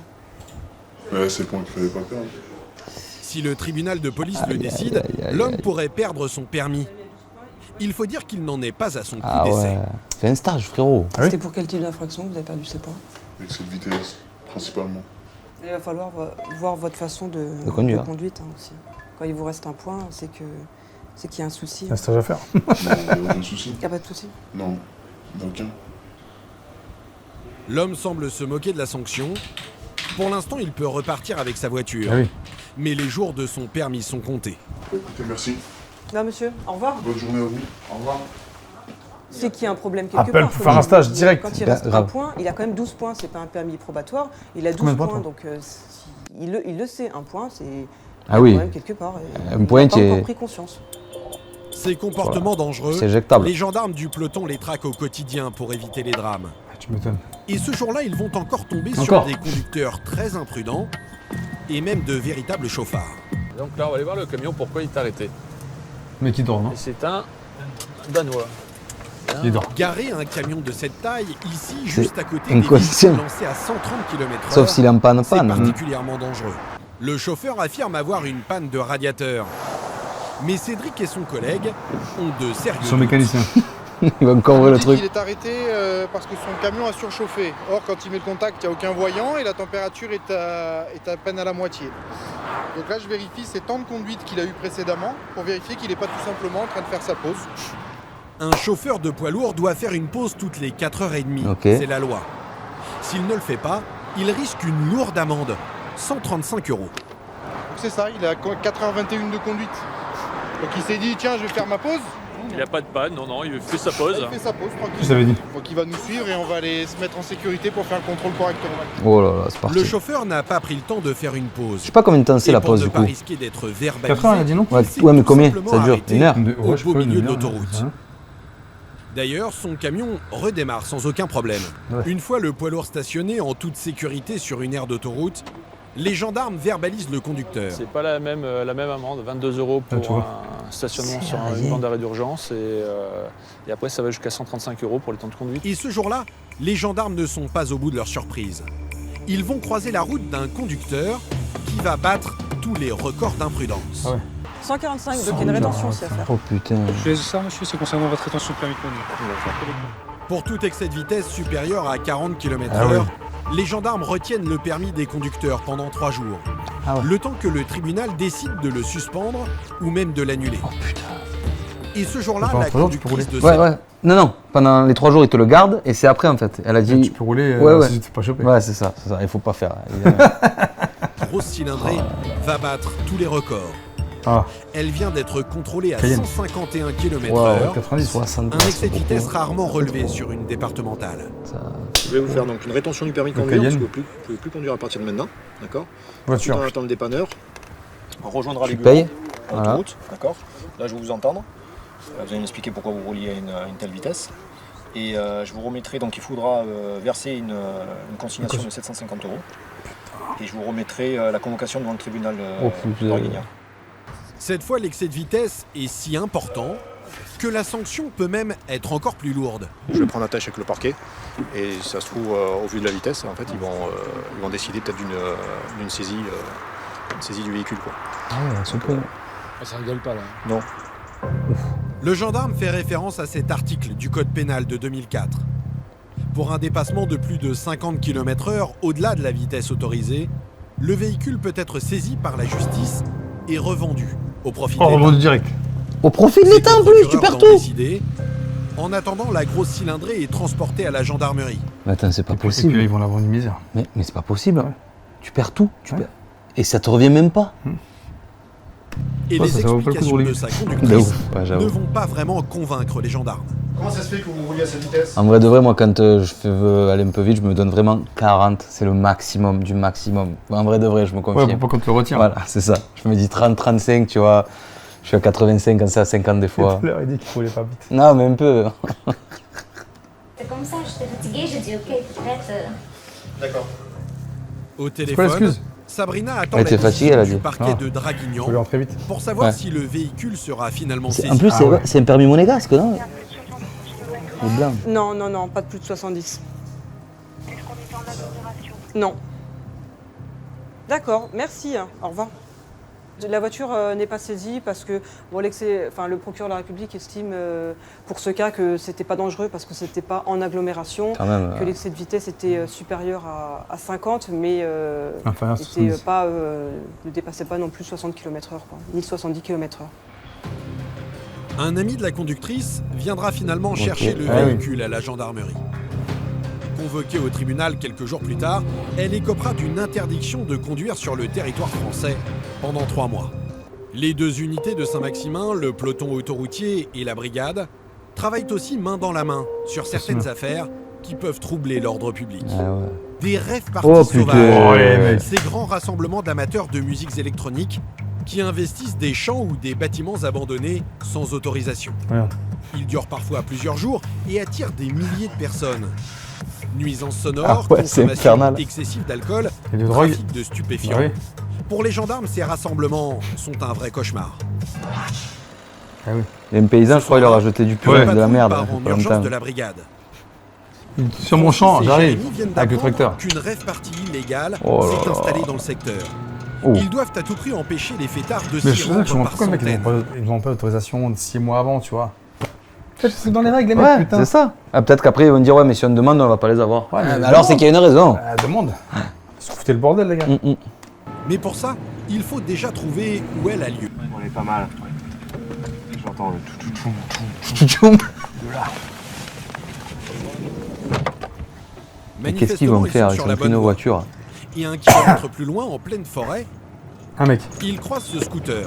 Ouais, c'est le point qu'il fallait pas perdre. Si le tribunal de police le décide, l'homme pourrait perdre son permis. Il faut dire qu'il n'en est pas à son coup Ah d'essai. ouais. Fais un stage, frérot. C'était pour quel type d'infraction que vous avez perdu ces points? Avec cette vitesse, principalement. Il va falloir voir votre façon de conduire. conduite aussi. Quand il vous reste un point, c'est qu'il y a un souci. Il y a un stage à faire. Non, il n'y a aucun souci. Il n'y a pas de souci? Non, aucun. L'homme semble se moquer de la sanction. Pour l'instant, il peut repartir avec sa voiture. Ah oui. Mais les jours de son permis sont comptés. Écoutez, merci. Là, monsieur, au revoir. Bonne journée à vous. Au revoir. C'est qu'il y a un problème quelque Appel part. pour faire un stage direct. Quand il reste un grave. point, il a quand même 12 points. C'est pas un permis probatoire. Il a 12 Combien de points, points, toi donc il le sait. Un point, c'est Ah oui. quand même quelque part. Un point il n'a pas qui est- encore pris conscience. Ces comportements dangereux, C'est éjectable. les gendarmes du peloton les traquent au quotidien pour éviter les drames. Tu m'étonnes. Et ce jour-là, ils vont encore tomber Encore. sur des conducteurs très imprudents et même de véritables chauffards. Donc là, on va aller voir le camion, pourquoi il t'a arrêté. Mais qui dort, non? Et c'est un Danois. Il dort. Garer un camion de cette taille, ici, juste à côté des inconscient. véhicules lancés à 130 km/h, Sauf s'il est en panne. c'est particulièrement dangereux. Le chauffeur affirme avoir une panne de radiateur. Mais Cédric et son collègue ont de sérieux Ils sont doutes. mécaniciens. Il va encore ouvrir le truc. Il est arrêté parce que son camion a surchauffé. Or, quand il met le contact, il n'y a aucun voyant et la température est à peine à la moitié. Donc là, je vérifie ses temps de conduite qu'il a eu précédemment pour vérifier qu'il n'est pas tout simplement en train de faire sa pause. Un chauffeur de poids lourd doit faire une pause toutes les 4h30. Ok. C'est la loi. S'il ne le fait pas, il risque une lourde amende. 135 €. Donc c'est ça, il a 4h21 de conduite. Donc il s'est dit, tiens, je vais faire ma pause. Il n'a pas de panne, non, il fait sa pause. Il fait sa pause, tranquille. Je t'avais dit. Donc il va nous suivre et on va aller se mettre en sécurité pour faire le contrôle correctement. Oh là là, c'est parti. Le chauffeur n'a pas pris le temps de faire une pause. Je sais pas combien de temps c'est Et la pour pause ne du pas coup. risquer d'être 4 heures, il a dit non? Ouais, s'est ouais, mais tout combien? simplement Ça dure arrêté une heure. au je beau crois une milieu heure, d'autoroute. hein. D'ailleurs, son camion redémarre sans aucun problème. Ouais. Une fois le poids lourd stationné en toute sécurité sur une aire d'autoroute, les gendarmes verbalisent le conducteur. C'est pas la même amende, 22 € Ah, tu pour vois. un stationnement C'est sur rien. une bande d'arrêt d'urgence et après ça va jusqu'à 135 € pour les temps de conduite. Et ce jour-là, les gendarmes ne sont pas au bout de leur surprise. Ils vont croiser la route d'un conducteur qui va battre tous les records d'imprudence. Ah ouais. 145, donc il y a une rétention aussi à faire. Oh putain. Je fais ça, monsieur, c'est concernant votre rétention de permis de conduire. Pour tout excès de vitesse supérieur à 40 km/h, Ah ouais. les gendarmes retiennent le permis des conducteurs pendant 3 jours. Ah ouais. Le temps que le tribunal décide de le suspendre ou même de l'annuler. Oh putain. Et ce jour-là, Pendant la 3 jours, tu peux conductrice de Ouais, cette ouais. Non. Pendant les 3 jours, il te le garde et c'est après en fait. Elle a dit. Tu peux rouler Ouais. si tu t'es pas chopé. Ouais, c'est ça. Il faut pas faire. grosse cylindrée va battre tous les records. Ah, Elle vient d'être contrôlée à Cayenne. 151 km/h. Wow, 90. 60. Un excès de vitesse rarement relevé sur une départementale. Je vais vous faire donc une rétention du permis de Le conduire, parce Cayenne. que vous ne pouvez plus conduire à partir de maintenant, d'accord? Voiture. Tout en attendant le dépanneur, on rejoindra les Tu payes. bureaux en Voilà. autoroute, d'accord? Là, je vais vous entendre. Vous allez m'expliquer pourquoi vous rouliez à une telle vitesse. Et je vous remettrai, donc il faudra verser une consignation de 750 €. Et je vous remettrai la convocation devant le tribunal Oh putain. d'Orguignan. Cette fois, l'excès de vitesse est si important que la sanction peut même être encore plus lourde. Je vais prendre attache avec le parquet et si ça se trouve, au vu de la vitesse, en fait, ils vont décider peut-être d'une saisie, une saisie du véhicule, quoi. Ah ouais, c'est peu. Ça rigole pas là. Non. Le gendarme fait référence à cet article du Code pénal de 2004. Pour un dépassement de plus de 50 km/h au-delà de la vitesse autorisée, le véhicule peut être saisi par la justice et revendu au profit de Oh, l'État. revendu direct. Au profit de l'État en plus, tu perds tout. Décidé. En attendant, la grosse cylindrée est transportée à la gendarmerie. Mais attends, c'est pas Et puis possible. là, ils vont l'avoir une misère. Mais c'est pas possible. Ouais. Tu perds tout. Ouais. Perds. Et ça te revient même pas. Et Ouais, les ça vaut pas le coup de explications rouler de vite. sa De conductrice ouf. Ouais, ne j'avoue. vont pas vraiment convaincre les gendarmes. Comment ça se fait que vous rouliez à cette vitesse? En vrai de vrai, moi, quand je veux aller un peu vite, je me donne vraiment 40. C'est le maximum du maximum. En vrai de vrai, je me confie. Ouais, pour pas qu'on te le retire. Voilà, c'est ça. Je me dis 30, 35, tu vois. Je suis à 85 quand c'est à 50 des fois. Tout à l'heure, il dit qu'il roulait pas vite. Non, mais un peu. C'est comme ça, j'étais fatiguée, j'ai dit ok, peut-être. Au C'est quoi téléphone, l'excuse? Sabrina attend Elle la était fatiguée, elle a visite du dit. parquet de Draguignan pour savoir si le véhicule sera finalement saisi. En plus, c'est un permis monégasque, non? Il est blanc. Non, pas de plus de 70. Non. D'accord, merci, au revoir. La voiture n'est pas saisie parce que le procureur de la République estime pour ce cas que c'était pas dangereux parce que c'était pas en agglomération, que l'excès de vitesse était supérieur à 50, mais ne dépassait pas non plus 60 km/h, ni 70 km/h. Un ami de la conductrice viendra finalement chercher le véhicule à la gendarmerie. Convoquée au tribunal quelques jours plus tard, elle écopera d'une interdiction de conduire sur le territoire français pendant 3 mois. Les 2 unités de Saint-Maximin, le peloton autoroutier et la brigade, travaillent aussi main dans la main sur certaines affaires qui peuvent troubler l'ordre public. Des rêves parties sauvages, ces grands rassemblements d'amateurs de musiques électroniques qui investissent des champs ou des bâtiments abandonnés sans autorisation. Ils durent parfois plusieurs jours et attirent des milliers de personnes. Nuisances sonores, consommation excessive d'alcool, trafic de stupéfiants. Pour les gendarmes, ces rassemblements sont un vrai cauchemar. Il y a un paysan, je crois, il leur a jeté du purin, de la merde. En urgence de la brigade. Sur mon champ, j'arrive avec le tracteur. Qu'une rêve partie illégale s'est installée dans le secteur. Ils doivent à tout prix empêcher les fêtards de s'y rendre par centaines. Ils n'ont pas d'autorisation de 6 mois avant, tu vois. C'est dans les règles, les mecs, putain. C'est ça. Peut-être qu'après, ils vont dire, mais si on demande, on va pas les avoir. Alors, c'est qu'il y a une raison. Demande. Ils se foutaient le bordel, les gars. Mais pour ça, il faut déjà trouver où elle a lieu. On est pas mal. J'entends le tout. Qu'est-ce qu'ils vont faire? Ils ont pris nos voitures. Et 1 kilomètre plus loin, en pleine forêt, un mec. Il croise ce scooter,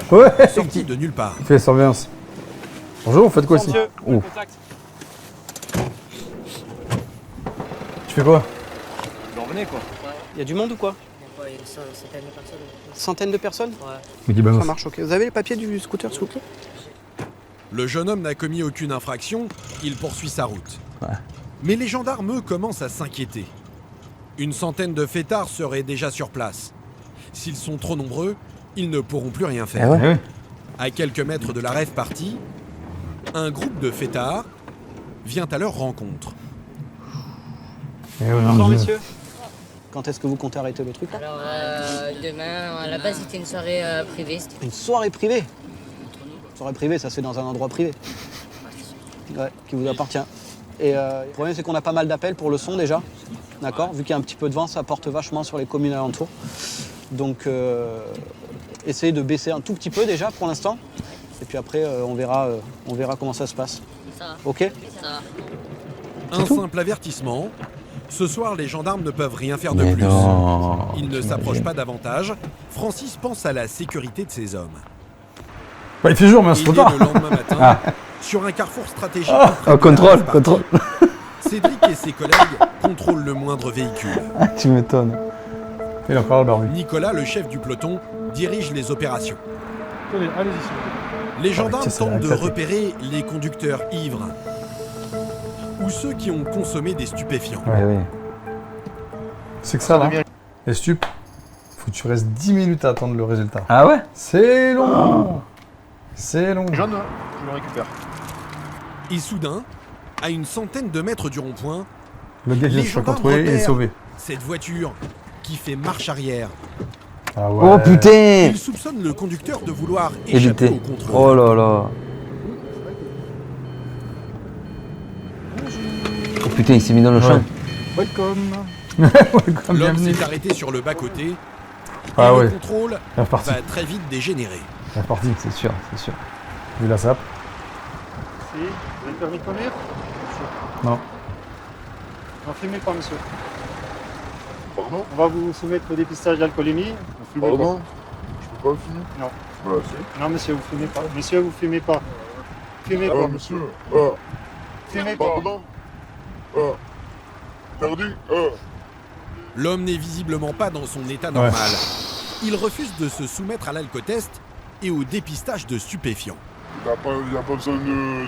sorti de nulle part. Il fait surveillance. Bonjour, vous faites quoi ici? Tu fais quoi? Vous en revenez quoi? Il y a du monde ou quoi? Il y a une centaine de personnes. Centaine de personnes? Ouais. Ça marche, ok. Vous avez les papiers du scooter, s'il vous plaît? Le jeune homme n'a commis aucune infraction, il poursuit sa route. Mais les gendarmes, eux, commencent à s'inquiéter. Une centaine de fêtards seraient déjà sur place. S'ils sont trop nombreux, ils ne pourront plus rien faire. À quelques mètres de la rave party, un groupe de fêtards vient à leur rencontre. Bonjour messieurs. Quand est-ce que vous comptez arrêter le truc là? Alors demain, à la base c'était une soirée privée. Une soirée privée? Une soirée privée, ça se fait dans un endroit privé. Ouais, qui vous appartient. Et le problème c'est qu'on a pas mal d'appels pour le son déjà. D'accord? Vu qu'il y a un petit peu de vent, ça porte vachement sur les communes alentours. Donc essayez de baisser un tout petit peu déjà pour l'instant. Et puis après on verra comment ça se passe. Ça. Ok? Ça. Un simple avertissement. Ce soir, les gendarmes ne peuvent rien faire de plus. Ils ne s'approchent pas davantage. Francis pense à la sécurité de ses hommes. Il fait jour, mais c'est trop tard. Le lendemain matin, sur un carrefour stratégique. Contrôle. Cédric et ses collègues contrôlent le moindre véhicule. Tu m'étonnes. Il a encore le barbu. Nicolas, le chef du peloton, dirige les opérations. Allez-y. Les gendarmes tentent de repérer les conducteurs ivres ou ceux qui ont consommé des stupéfiants. C'est que ça, là. Les stupes, faut que tu restes 10 minutes à attendre le résultat. Ah ouais? C'est long. C'est long. Jeanne, je le récupère. Et soudain, à une centaine de mètres du rond-point, le gars qui se fait contrôler, il est sauvé. Cette voiture qui fait marche arrière. Ah ouais. Oh putain! Il soupçonne le conducteur de vouloir échapper au contrôle. Oh là là. Oh putain, il s'est mis dans le champ. Welcome. L'homme s'est arrêté sur le bas-côté. Et le contrôle va très vite dégénérer. C'est parti, c'est sûr. Vu la sape. Si, vous avez le permis de conduire? Non. N'en fumez pas, monsieur. Pardon? On va vous soumettre au dépistage d'alcoolémie. Pardon? Je peux pas fumer? Non. Bah, si. Non, monsieur, vous fumez pas. Monsieur, vous fumez pas. Fumez pas. Monsieur. Fumez pas. Pardon? Perdu? L'homme n'est visiblement pas dans son état normal. Il refuse de se soumettre à l'alcotest et au dépistage de stupéfiants. Il n'y a pas besoin de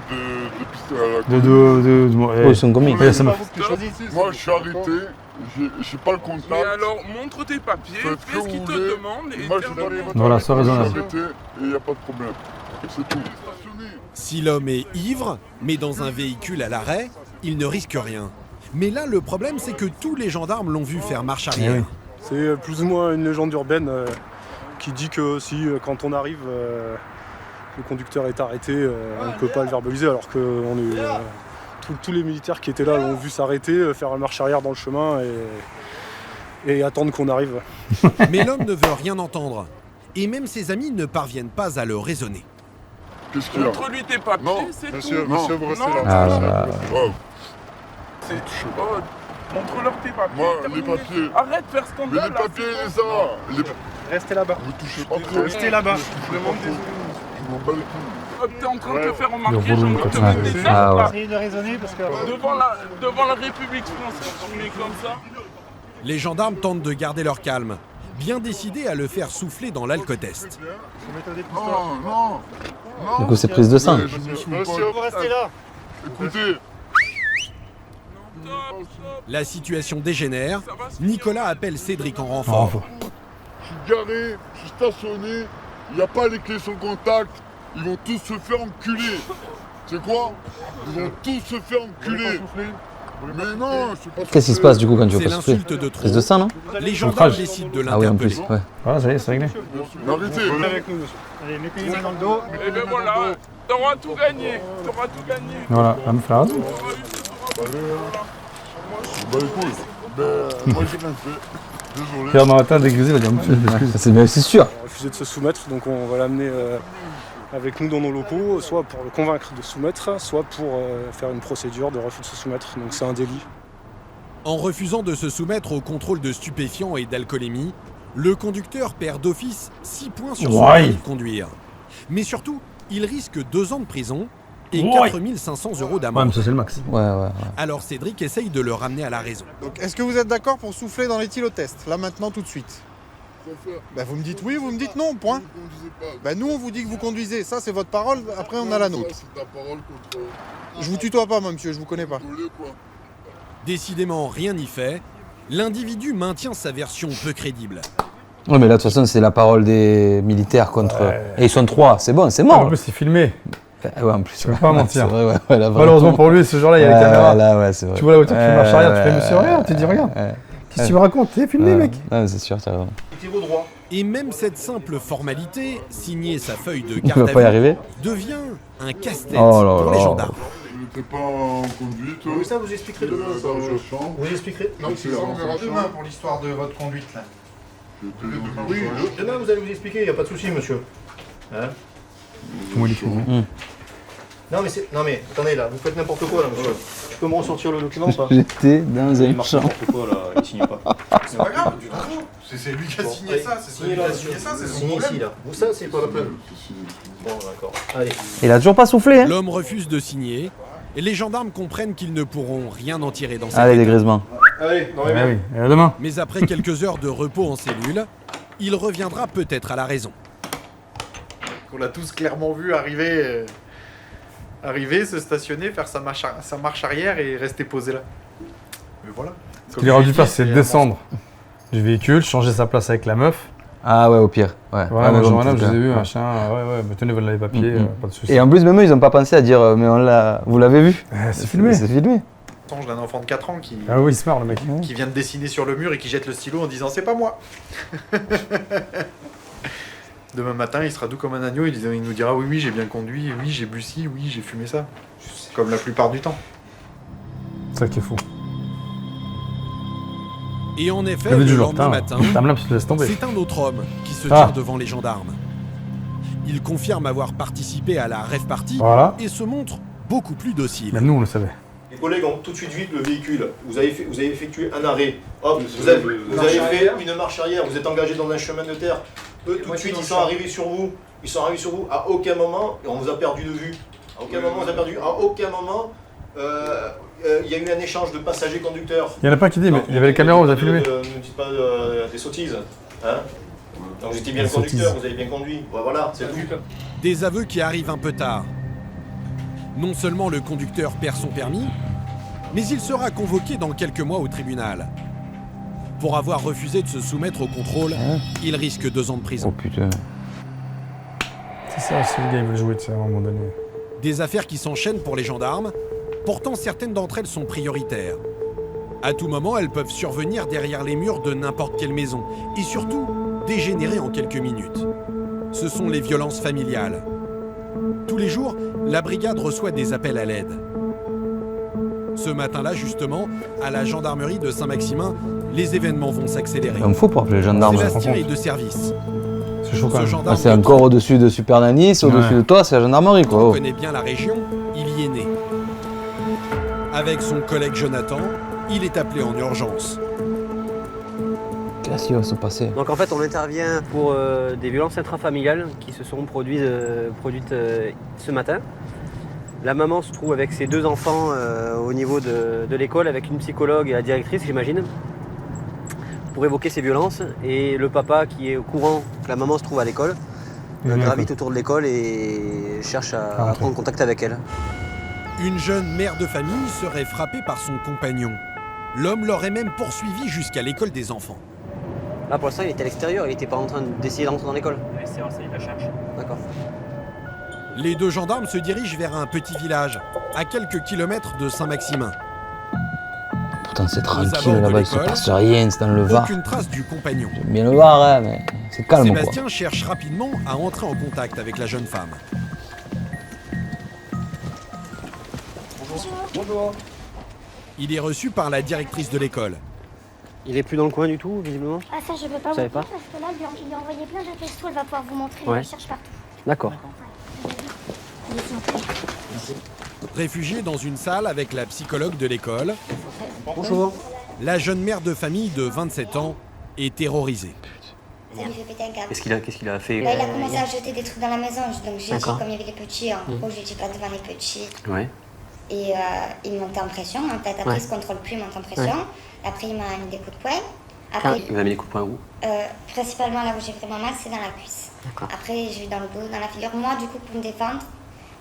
dépister à la ils sont combien? Moi, je suis arrêté J'ai pas le contact. Mais alors, montre tes papiers, fais ce qu'il te demande et moi, je donne les voilà, c'est raisonnable. et il n'y a pas de problème. C'est tout. Si l'homme est ivre, mais dans un véhicule à l'arrêt, il ne risque rien. Mais là, le problème, c'est que tous les gendarmes l'ont vu faire marche arrière. C'est plus ou moins une légende urbaine qui dit que si, quand on arrive, le conducteur est arrêté, on ne peut pas le verbaliser, alors que tous les militaires qui étaient là l'ont vu s'arrêter, faire marche arrière dans le chemin et attendre qu'on arrive. Mais l'homme ne veut rien entendre. Et même ses amis ne parviennent pas à le raisonner. Qu'est-ce qu'il y a ? Montre-lui tes papiers, c'est monsieur, tout. Monsieur, vous restez là. Montre-leur tes papiers. Moi, les papiers. Arrête de faire scandale. Mais les papiers, ça va. Restez là-bas. Vous touchez pas trop. Restez là-bas. Je m'en bats les couilles. T'es en train de te faire remarquer, j'ai envie de te mettre des Ah, essayez de raisonner parce que... Devant la République française, tu mets comme ça. Les gendarmes tentent de garder leur calme, bien décidés à le faire souffler dans l'alcotest. Non. Du coup, c'est prise de sang. Monsieur, vous restez là. Écoutez. La situation dégénère. Nicolas appelle Cédric en renfort. Je suis garé, je suis stationné, il n'y a pas les clés sur le contact, ils vont tous se faire enculer. C'est quoi? Ils vont tous se faire enculer. Mais non, je sais pas. Qu'est-ce qui se passe du coup quand tu veux pas souffler? C'est l'insulte de trop. Prise de sang, non? Les gendarmes décident de Ah oui, en l'interpeller. plus, ouais. Voilà, ça y est, c'est réglé. Arrêtez. Avec nous, monsieur. Allez, mettez les mains dans le dos. Et ben voilà, t'auras tout gagné. Voilà, la meuf là. Bah écoute, moi j'ai rien fait. Désolé. Pierre Martin dégrisé, il va dire c'est sûr. On a refusé de se soumettre, donc on va l'amener avec nous dans nos locaux, soit pour le convaincre de soumettre, soit pour faire une procédure de refus de se soumettre. Donc c'est un délit. En refusant de se soumettre au contrôle de stupéfiants et d'alcoolémie, le conducteur perd d'office 6 points sur son permis de conduire. Mais surtout, il risque 2 ans de prison et 4 500 € d'amende. Ouais, mais ça c'est le max. Ouais. Alors Cédric essaye de le ramener à la raison. Donc est-ce que vous êtes d'accord pour souffler dans l'éthylotest, là maintenant tout de suite? Bah vous me dites oui, vous me dites non, point. Bah nous on vous dit que vous conduisez, ça c'est votre parole, après on a la nôtre. Je vous tutoie pas moi monsieur, je vous connais pas. Décidément rien n'y fait, l'individu maintient sa version peu crédible. Ouais, mais là de toute façon c'est la parole des militaires contre... Et ils sont 3, c'est bon, c'est mort. En plus c'est filmé. Ouais, en plus. Tu peux pas mentir. Vrai, ouais, là, malheureusement pour lui, ce jour-là, il y a les caméras. Là, ouais, c'est vrai. Tu vois la voiture qui marche arrière, tu fais monsieur, regarde, tu dis regarde. Qu'est-ce que tu me racontes? T'es filmé, mec. Ouais, c'est sûr, t'as raison. Et même cette simple formalité, signer sa feuille de Il garde va pas y à arriver. vue, devient un casse-tête Oh là pour les là. gendarmes. Il n'était pas en conduite. Oui, ça vous expliquerez demain. Vous expliquerez. Non, c'est demain pour l'histoire de votre conduite là. Oui, demain vous allez vous expliquer, il n'y a pas de souci monsieur. Hein? Comment il est filmé? Non mais attendez là, vous faites n'importe quoi là monsieur. Tu peux me ressortir le document ou pas? J'étais dans un champ. N'importe quoi là, il signe pas. C'est pas grave, du tout. C'est lui qui a signé ça, c'est lui qui a signé ça, c'est son problème. Ici là. Vous ça c'est pas la peine. Bon d'accord. Allez. Il a toujours pas soufflé, hein? L'homme refuse de signer et les gendarmes comprennent qu'ils ne pourront rien en tirer dans cette Allez, dégrisement. Allez, non oui, et à demain. Mais après quelques heures de repos en cellule, il reviendra peut-être à la raison. On l'a tous clairement vu arriver, se stationner, faire sa marche arrière et rester posé là. Mais voilà. Ce qu'il aurait dû faire, c'est descendre du véhicule, changer sa place avec la meuf. Ah ouais, au pire. Ouais. Voilà, mais moi, bon, je les ai vus, ouais. machin. Ouais, mais tenez, voilà les papiers, pas de soucis. Et en plus, même eux, ils ont pas pensé à dire, mais vous l'avez vu? C'est filmé. C'est filmé. J'ai un enfant de 4 ans qui il se marre le mec. Qui vient de dessiner sur le mur et qui jette le stylo en disant c'est pas moi. Demain matin, il sera doux comme un agneau, il nous dira oui, j'ai bien conduit, oui, j'ai bu ci, oui, j'ai fumé ça. Comme la plupart du temps. C'est ça qui est fou. Et en effet, T'as vu le du jour, lendemain matin, c'est un autre homme qui se tient devant les gendarmes. Il confirme avoir participé à la rave party et se montre beaucoup plus docile. Même nous, on le savait. Les collègues ont tout de suite vu le véhicule. Vous avez effectué un arrêt. Hop, vous avez fait une marche arrière. Vous êtes engagé dans un chemin de terre. Eux, tout de suite, ils sont arrivés sur vous. Ils sont arrivés sur vous. À aucun moment, on vous a perdu de vue. À aucun moment, on vous a perdu. À aucun moment, il y a eu un échange de passagers-conducteurs. Il y en a pas qui dit, mais il y avait les caméras, on vous a filmé. Ne dites pas des sottises. Hein? Donc vous étiez bien le conducteur, vous avez bien conduit. Voilà, c'est tout. Des aveux qui arrivent un peu tard. Non seulement le conducteur perd son permis, mais il sera convoqué dans quelques mois au tribunal. Pour avoir refusé de se soumettre au contrôle, il risque 2 ans de prison. Oh putain. C'est ça aussi le gars, il veut jouer, tu sais, à un moment donné. Des affaires qui s'enchaînent pour les gendarmes, pourtant certaines d'entre elles sont prioritaires. À tout moment, elles peuvent survenir derrière les murs de n'importe quelle maison, et surtout, dégénérer en quelques minutes. Ce sont les violences familiales. Tous les jours, la brigade reçoit des appels à l'aide. Ce matin-là, justement, à la gendarmerie de Saint-Maximin, les événements vont s'accélérer. Il faut pour appeler les gendarmes. Sébastien est de service. C'est chaud quand même. C'est encore au-dessus de Super Nanny, au-dessus de toi, c'est la gendarmerie quoi. Il connaît bien la région, il y est né. Avec son collègue Jonathan, il est appelé en urgence. Qu'est-ce qui va se passer? Donc en fait, on intervient pour des violences intrafamiliales qui se sont produites ce matin. La maman se trouve avec ses 2 enfants au niveau de l'école, avec une psychologue et la directrice, j'imagine, pour évoquer ces violences. Et le papa, qui est au courant que la maman se trouve à l'école, gravite autour de l'école et cherche à prendre contact avec elle. Une jeune mère de famille serait frappée par son compagnon. L'homme l'aurait même poursuivi jusqu'à l'école des enfants. Là, pour l'instant, il était à l'extérieur, il n'était pas en train d'essayer d'entrer dans l'école. Oui, c'est vrai, ça, il la cherche. D'accord. Les 2 gendarmes se dirigent vers un petit village, à quelques kilomètres de Saint-Maximin. Putain, c'est tranquille là-bas, il se passe rien, c'est dans le Var. Aucune trace du compagnon. J'aime bien le Var, hein, mais c'est calme Sébastien cherche rapidement à entrer en contact avec la jeune femme. Bonjour. Il est reçu par la directrice de l'école. Il est plus dans le coin du tout, visiblement? Ah ça je peux pas vous dire parce que là il lui a envoyé plein de textos, elle va pouvoir vous montrer les recherches partout. D'accord. Réfugié dans une salle avec la psychologue de l'école. Bonjour. La jeune mère de famille de 27 ans est terrorisée. Ça lui fait péter un câble. Qu'est-ce qu'il a fait? Là, il a commencé à jeter des trucs dans la maison, donc j'ai dit, D'accord. comme il y avait les petits, en gros, j'ai dit pas devant les petits. Ouais. Et il montait en pression, en fait, après il se contrôle plus, il monte en pression. Ouais. Après il m'a mis des coups de poing. Après, Il vous a mis des coups de poing où? principalement là où j'ai vraiment mal, c'est dans la cuisse. D'accord. Après j'ai eu dans le dos, dans la figure. Moi, du coup, pour me défendre,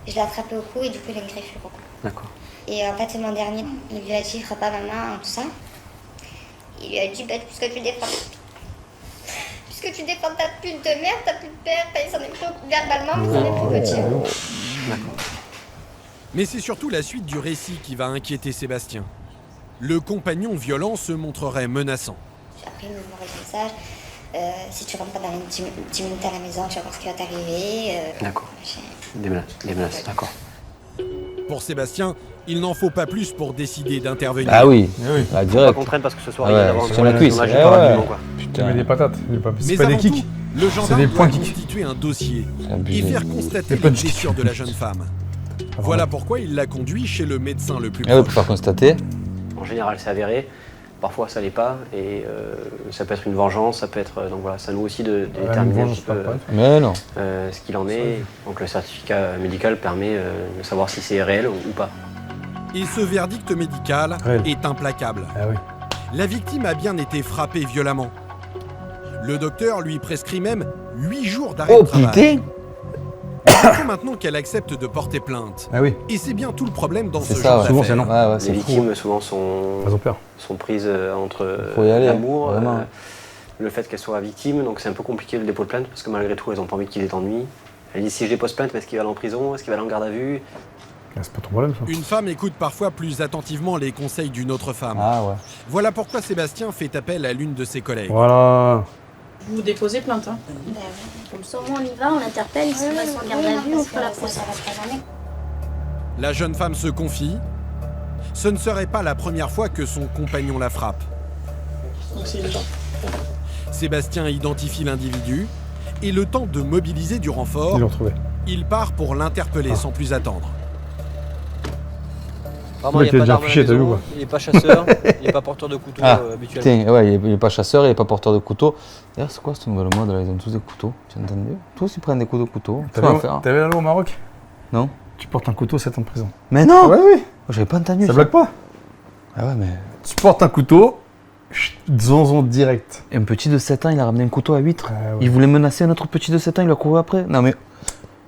je l'ai attrapé au cou et du coup, il a griffé le cou. D'accord. Et en fait, mon dernier, il lui a dit, frappe pas maman, tout ça. Il lui a dit, puisque tu défends ta pute de merde, ta pute de père, il s'en est pris verbalement, mais il s'en est pris petit. D'accord. Mais c'est surtout la suite du récit qui va inquiéter Sébastien. Le compagnon violent se montrerait menaçant. Après, il m'envoie le message. Si tu rentres pas dans les 10 minutes à la maison, tu vas voir ce qui va t'arriver. D'accord. Des menaces, d'accord. Pour Sébastien, il n'en faut pas plus pour décider d'intervenir. Ah oui, Pas direct. contraindre parce que ce soir, Ah il ouais, vient d'avoir sur la cuisse. Putain, mais des patates, c'est Mais pas des avant kicks. tout, le C'est gendarme des doit points kicks. constituer un dossier abusé. et faire constater Des les punch blessures de la jeune femme. Voilà pourquoi il l'a conduit chez le médecin le plus Ah oui, pour proche. faire constater. En général, c'est avéré. Parfois, ça l'est pas. Et ça peut être une vengeance, ça peut être. Donc voilà, c'est à nous aussi de déterminer un petit peu Mais non. ce qu'il en est. Donc le certificat médical permet de savoir si c'est réel ou pas. Et ce verdict médical est implacable. Ah oui. La victime a bien été frappée violemment. Le docteur lui prescrit même 8 jours d'arrêt de travail. putain. Il faut maintenant qu'elle accepte de porter plainte. Ah oui. Et c'est bien tout le problème dans ce C'est genre ça, souvent, d'affaires. c'est non. Ouais, Les c'est victimes, fou. souvent, Elles ont peur. sont prises entre Faut y aller, l'amour, vraiment. le fait qu'elles soient victimes. Donc c'est un peu compliqué le dépôt de plainte parce que malgré tout, elles n'ont pas envie qu'il ait d'ennui. Elles disent si je dépose plainte, est-ce qu'il va aller en prison? Est-ce qu'il va aller en garde à vue? C'est pas ton problème, ça. Une femme écoute parfois plus attentivement les conseils d'une autre femme. Ah ouais. Voilà pourquoi Sébastien fait appel à l'une de ses collègues. Voilà. Vous déposez plainte, hein? Comme ça, au moins, on y va, on l'interpelle, il se passe en garde à vue, on fait la procédure. La jeune femme se confie. Ce ne serait pas la première fois que son compagnon la frappe. Donc c'est le temps. Sébastien identifie l'individu et le temps de mobiliser du renfort, Ils l'ont trouvé. il part pour l'interpeller sans plus attendre. Apparemment, il n'y a pas d'arme à la maison, il n'est pas chasseur, il n'est pas porteur de couteau habituellement. Putain, ouais, il est pas chasseur, il est pas porteur de couteau. D'ailleurs, c'est quoi cette nouvelle mode là? Ils ont tous des couteaux. Tu as entendu? Tous ils prennent des coups de couteau. T'as vu la loi au Maroc? Non. Tu portes un couteau, 7 ans de prison. Mais non. Ouais, oui. J'avais pas entendu. Ça bloque pas. Ah ouais, mais. Tu portes un couteau, zonzon direct. Un petit de 7 ans, il a ramené un couteau à huître. Ah ouais. Il voulait menacer un autre petit de 7 ans, il a couru après. Non mais.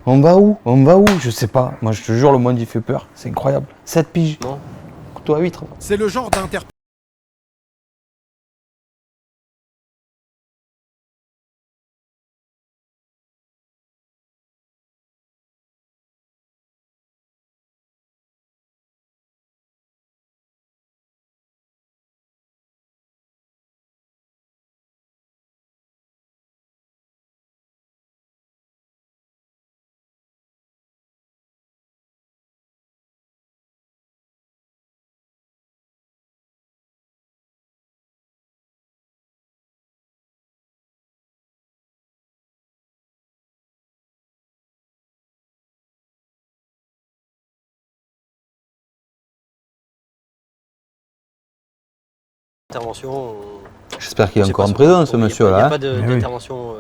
On va où? On va où? Je sais pas. Moi, je te jure, le monde il fait peur. C'est incroyable. 7 piges. Non. Couteau à huître. C'est le genre d'interpellation Intervention. J'espère qu'il est encore en prison, ce monsieur-là. Il n'y a pas d'intervention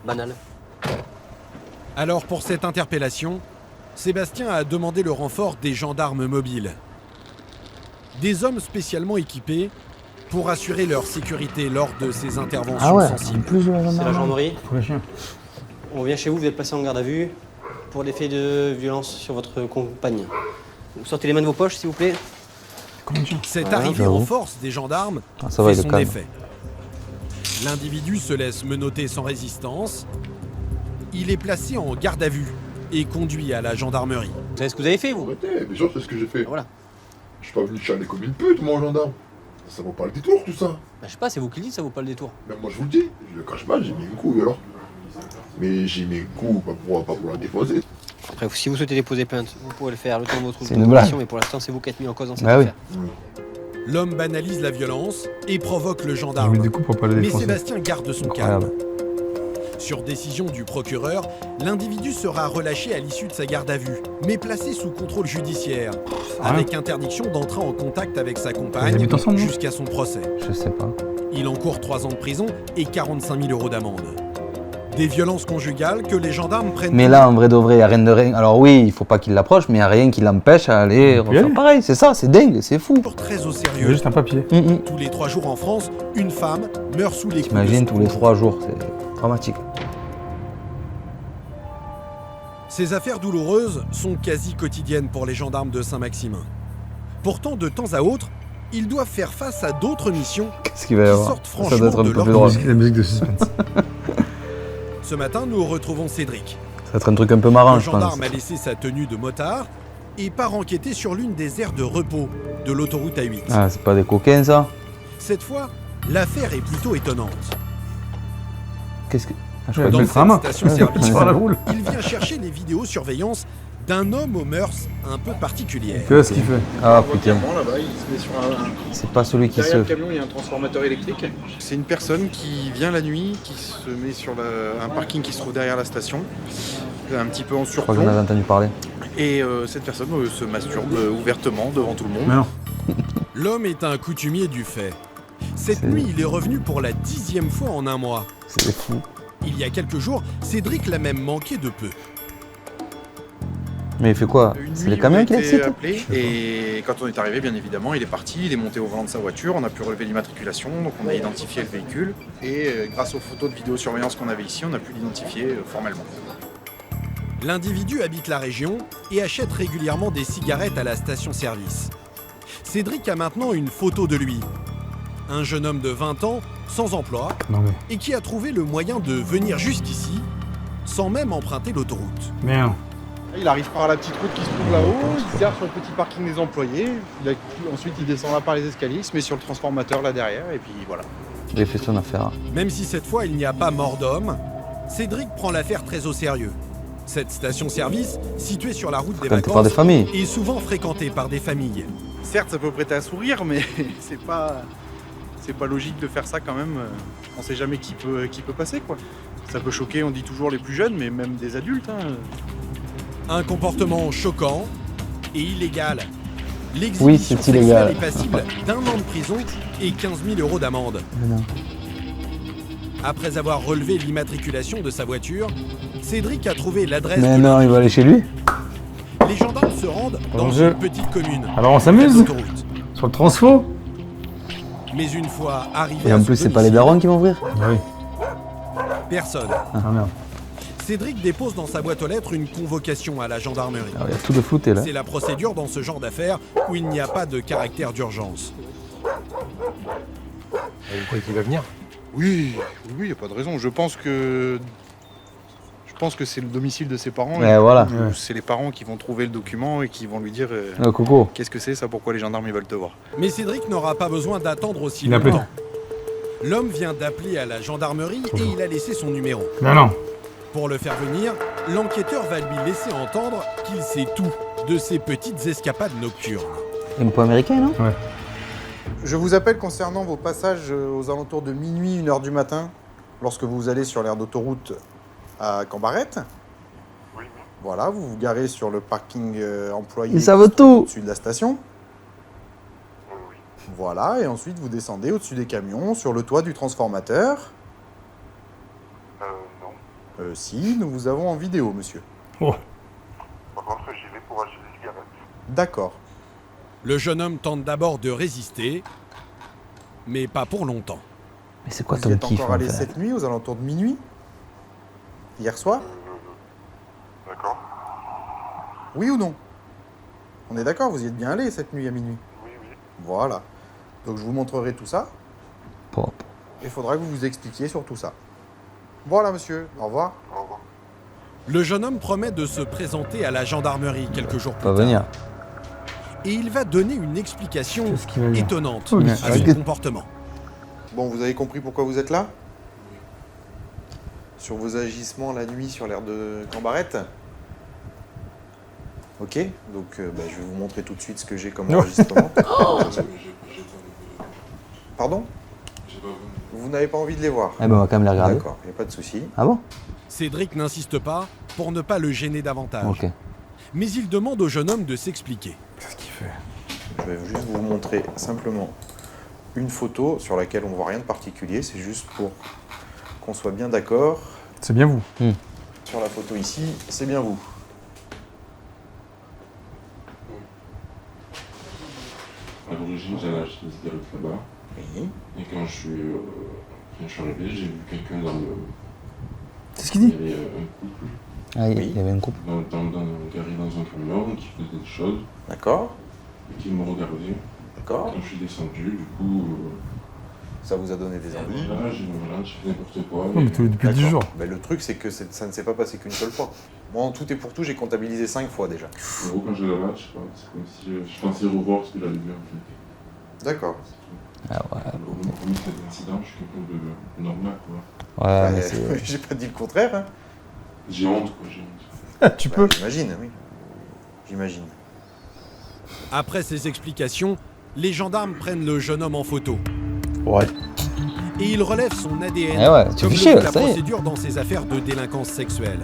banale. Alors pour cette interpellation, Sébastien a demandé le renfort des gendarmes mobiles. Des hommes spécialement équipés pour assurer leur sécurité lors de ces interventions sensibles. C'est la gendarmerie. On vient chez vous, vous êtes placé en garde à vue pour des faits de violence sur votre compagne. Vous sortez les mains de vos poches, s'il vous plaît. Cette arrivée en force des gendarmes fait son effet. L'individu se laisse menotter sans résistance. Il est placé en garde à vue et conduit à la gendarmerie. Vous savez ce que vous avez fait, vous? Arrêtez, bien sûr, c'est ce que j'ai fait. Voilà. Je suis pas venu chialer comme une pute, mon gendarme. Ça vaut pas le détour, tout ça. Bah, je sais pas, c'est vous qui le dites, ça vaut pas le détour. Mais moi, je vous le dis, je le cache pas, j'ai mis une couille alors. Mais j'ai mis une couille pas pour la déposer. Après, si vous souhaitez déposer plainte, vous pourrez le faire le temps de votre C'est une blague. mais pour l'instant, c'est vous qui êtes mis en cause dans cette Bah affaire. L'homme banalise la violence et provoque le gendarme. Mais Sébastien garde son calme. Sur décision du procureur, l'individu sera relâché à l'issue de sa garde à vue, mais placé sous contrôle judiciaire, avec interdiction d'entrer en contact avec sa compagne jusqu'à son procès. Je sais pas. Il encourt 3 ans de prison et 45 000 € d'amende. Des violences conjugales que les gendarmes prennent... Mais là, en vrai de vrai, il n'y a rien de rien. Alors oui, il faut pas qu'il l'approche, mais il n'y a rien qui l'empêche à aller refaire pareil. C'est ça, c'est dingue, c'est fou. Très au sérieux. Juste un papier. Tous les 3 jours en France, une femme meurt sous les coups de T'imagines, son tous les conjoint. 3 jours, c'est dramatique. Ces affaires douloureuses sont quasi quotidiennes pour les gendarmes de Saint-Maximin. Pourtant, de temps à autre, ils doivent faire face à d'autres missions Qu'est-ce qu'il va y avoir? sortent Ça franchement doit être un de peu leur plus drôle. budget. La musique de suspense. Ce matin, nous retrouvons Cédric. Ça va être un truc un peu marrant, Le je pense. gendarme a laissé sa tenue de motard et part enquêter sur l'une des aires de repos de l'autoroute A8. Ah, c'est pas des coquins, ça? Cette fois, l'affaire est plutôt étonnante. Qu'est-ce que... Ah, Dans cette station-service, Sur la roule. il vient chercher les vidéosurveillance d'un homme aux mœurs un peu particulières. Qu'est-ce qu'il fait? Ah putain. Là-bas, il se met sur C'est pas celui qui derrière se... le camion, il y a un transformateur électrique. C'est une personne qui vient la nuit, qui se met sur un parking qui se trouve derrière la station, un petit peu en Je crois que j'en surplomb. avais entendu parler. Et cette personne se masturbe ouvertement devant tout le monde. Mais non. L'homme est un coutumier du fait. Cette nuit, il est revenu pour la 10e fois en un mois. C'est fou. Il y a quelques jours, Cédric l'a même manqué de peu. Mais il fait quoi? C'est les camions qui l'excitent? Et quand on est arrivé, bien évidemment, il est parti, il est monté au volant de sa voiture, on a pu relever l'immatriculation, donc on a identifié le véhicule. Et grâce aux photos de vidéosurveillance qu'on avait ici, on a pu l'identifier formellement. L'individu habite la région et achète régulièrement des cigarettes à la station-service. Cédric a maintenant une photo de lui. Un jeune homme de 20 ans, sans emploi, et qui a trouvé le moyen de venir jusqu'ici, sans même emprunter l'autoroute. Merde. Il arrive par la petite route qui se trouve là-haut, il se gare sur le petit parking des employés, ensuite il descend là par les escaliers, il se met sur le transformateur là derrière, et puis voilà. Il a fait son affaire. Même si cette fois il n'y a pas mort d'homme, Cédric prend l'affaire très au sérieux. Cette station-service, située sur la route des Fréquentée vacances, par des familles. est souvent fréquentée par des familles. Certes, ça peut prêter à sourire, mais c'est pas logique de faire ça quand même. On sait jamais qui peut passer, quoi. Ça peut choquer, on dit toujours les plus jeunes, mais même des adultes. Un comportement choquant et illégal. Oui, c'est illégal. Est passible d'1 an de prison et 15 000 € d'amende. Après avoir relevé l'immatriculation de sa voiture, Cédric a trouvé l'adresse Mais de non, il va aller chez lui. Les gendarmes se rendent dans une petite commune. Alors on s'amuse sur le transfo. Mais une fois arrivé Et à en son plus, c'est pas domicile, les darons qui vont ouvrir? Oui. personne. Ah merde. Cédric dépose dans sa boîte aux lettres une convocation à la gendarmerie. Il y a tout de flouté là. C'est la procédure dans ce genre d'affaires où il n'y a pas de caractère d'urgence. Vous croyez qu'il va venir? Oui, il n'y a pas de raison. Je pense que c'est le domicile de ses parents. Ouais, voilà. C'est les parents qui vont trouver le document et qui vont lui dire Coco. qu'est-ce que c'est ça, pourquoi les gendarmes ils veulent te voir. Mais Cédric n'aura pas besoin d'attendre aussi Il a appelé. longtemps. L'homme vient d'appeler à la gendarmerie et il a laissé son numéro. Non. Pour le faire venir, l'enquêteur va lui laisser entendre qu'il sait tout de ces petites escapades nocturnes. Impôt américain, non? Ouais. Je vous appelle concernant vos passages aux alentours de minuit, 1h du matin, lorsque vous allez sur l'aire d'autoroute à Cambarette. Oui. Voilà, vous vous garez sur le parking employé Ils savent tout au-dessus de la station. Voilà, et ensuite vous descendez au-dessus des camions, sur le toit du transformateur. Non. Si, nous vous avons en vidéo, monsieur. Oh. Par contre, j'y vais pour acheter des cigarettes. D'accord. Le jeune homme tente d'abord de résister, mais pas pour longtemps. Mais c'est quoi Vous ton y êtes kiff encore en allé fait cette nuit, aux alentours de minuit? Hier soir? D'accord. Oui ou non? On est d'accord, vous y êtes bien allé cette nuit à minuit? Oui. Voilà. Donc je vous montrerai tout ça. Pop. Il faudra que vous vous expliquiez sur tout ça. Voilà, monsieur. Au revoir. Au revoir. Le jeune homme promet de se présenter à la gendarmerie quelques jours plus Pas tard. venir. Et il va donner une explication Qu'est-ce qu'il va dire? étonnante Oui, à son comportement. Bon, vous avez compris pourquoi vous êtes là? Sur vos agissements la nuit sur l'aire de Cambarette? Ok, donc je vais vous montrer tout de suite ce que j'ai comme enregistrement. Pardon? Vous n'avez pas envie de les voir? Eh ben, on va quand même les regarder. D'accord, il n'y a pas de souci. Ah bon? Cédric n'insiste pas pour ne pas le gêner davantage. Ok. Mais il demande au jeune homme de s'expliquer. Qu'est-ce qu'il fait? Je vais juste vous montrer simplement une photo sur laquelle on ne voit rien de particulier. C'est juste pour qu'on soit bien d'accord. C'est bien vous. Sur la photo ici, c'est bien vous. À l'origine, j'allais acheter des cigarettes là-bas. Oui. Et quand je suis arrivé, j'ai vu quelqu'un dans le... C'est ce qu'il dit? Il y avait un couple. Ah, il y avait un couple. Garé dans un camion, qui faisait des choses. D'accord. Et qui me regardait. D'accord. Quand je suis descendu, du coup... Ça vous a donné des envies? Voilà, j'ai fait n'importe quoi. Non, mais depuis 10 jours. Ben, le truc, c'est que ça ne s'est pas passé qu'une seule fois. Moi, en tout et pour tout, j'ai comptabilisé 5 fois déjà. En gros, quand j'allais là, je sais pas, c'est comme si je pensais revoir ce que j'avais vu en fait. D'accord. Ah ouais. Hormis cet incident, je suis quelqu'un de normal, quoi. Ouais, mais c'est... J'ai pas dit le contraire, hein. J'ai honte, quoi, j'ai honte. Tu peux? J'imagine, oui. J'imagine. Après ces explications, les gendarmes prennent le jeune homme en photo. Ouais. Et ils relèvent son ADN Eh ouais, tu comme fais chier, le fait la ça y est. procédure dans ces affaires de délinquance sexuelle.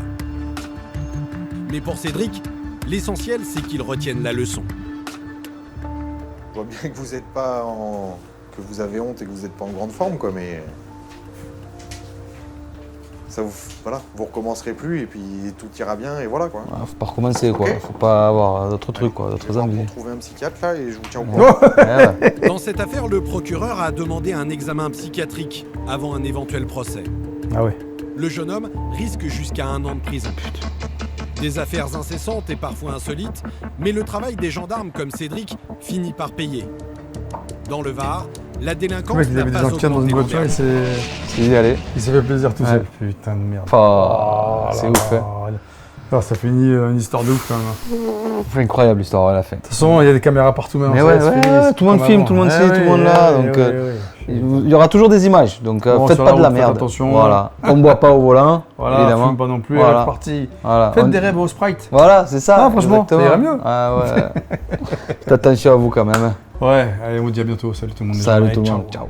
Mais pour Cédric, l'essentiel c'est qu'il retienne la leçon. Je vois bien que vous êtes pas en... que vous avez honte et que vous n'êtes pas en grande forme, quoi, mais... Ça vous... Voilà, vous recommencerez plus et puis tout ira bien et voilà, quoi. Faut pas recommencer, quoi. Ok. Faut pas avoir d'autres trucs, quoi, d'autres envies. Trouver un psychiatre là et je vous tiens au courant. Dans cette affaire, le procureur a demandé un examen psychiatrique avant un éventuel procès. Ah ouais. Le jeune homme risque jusqu'à 1 an de prison. Des affaires incessantes et parfois insolites, mais le travail des gendarmes comme Cédric finit par payer. Dans le Var, la Le délinquance mec, il n'a avait des pas entretiens dans une augmenté voiture, il s'est fait plaisir tout seul. Putain de merde. C'est ouf, hein. Alors, ça finit une histoire de ouf quand même. C'est incroyable l'histoire, elle a fait. De toute façon, il y a des caméras partout maintenant. Mais ouais, tout le monde filme, tout le monde sait, tout le monde là. Donc, il y aura toujours des images. Donc, faites pas de la merde. Attention. Voilà. On ne boit pas au volant, voilà, évidemment. Fume pas non plus. Voilà. C'est parti. Voilà. Faites des rêves au Sprite. Voilà, c'est ça. Ah, franchement, exactement. ça ira mieux. Ah ouais. Faites attention à vous quand même. Ouais, allez, on vous dit à bientôt. Salut tout le monde. Salut tout le monde. Ciao.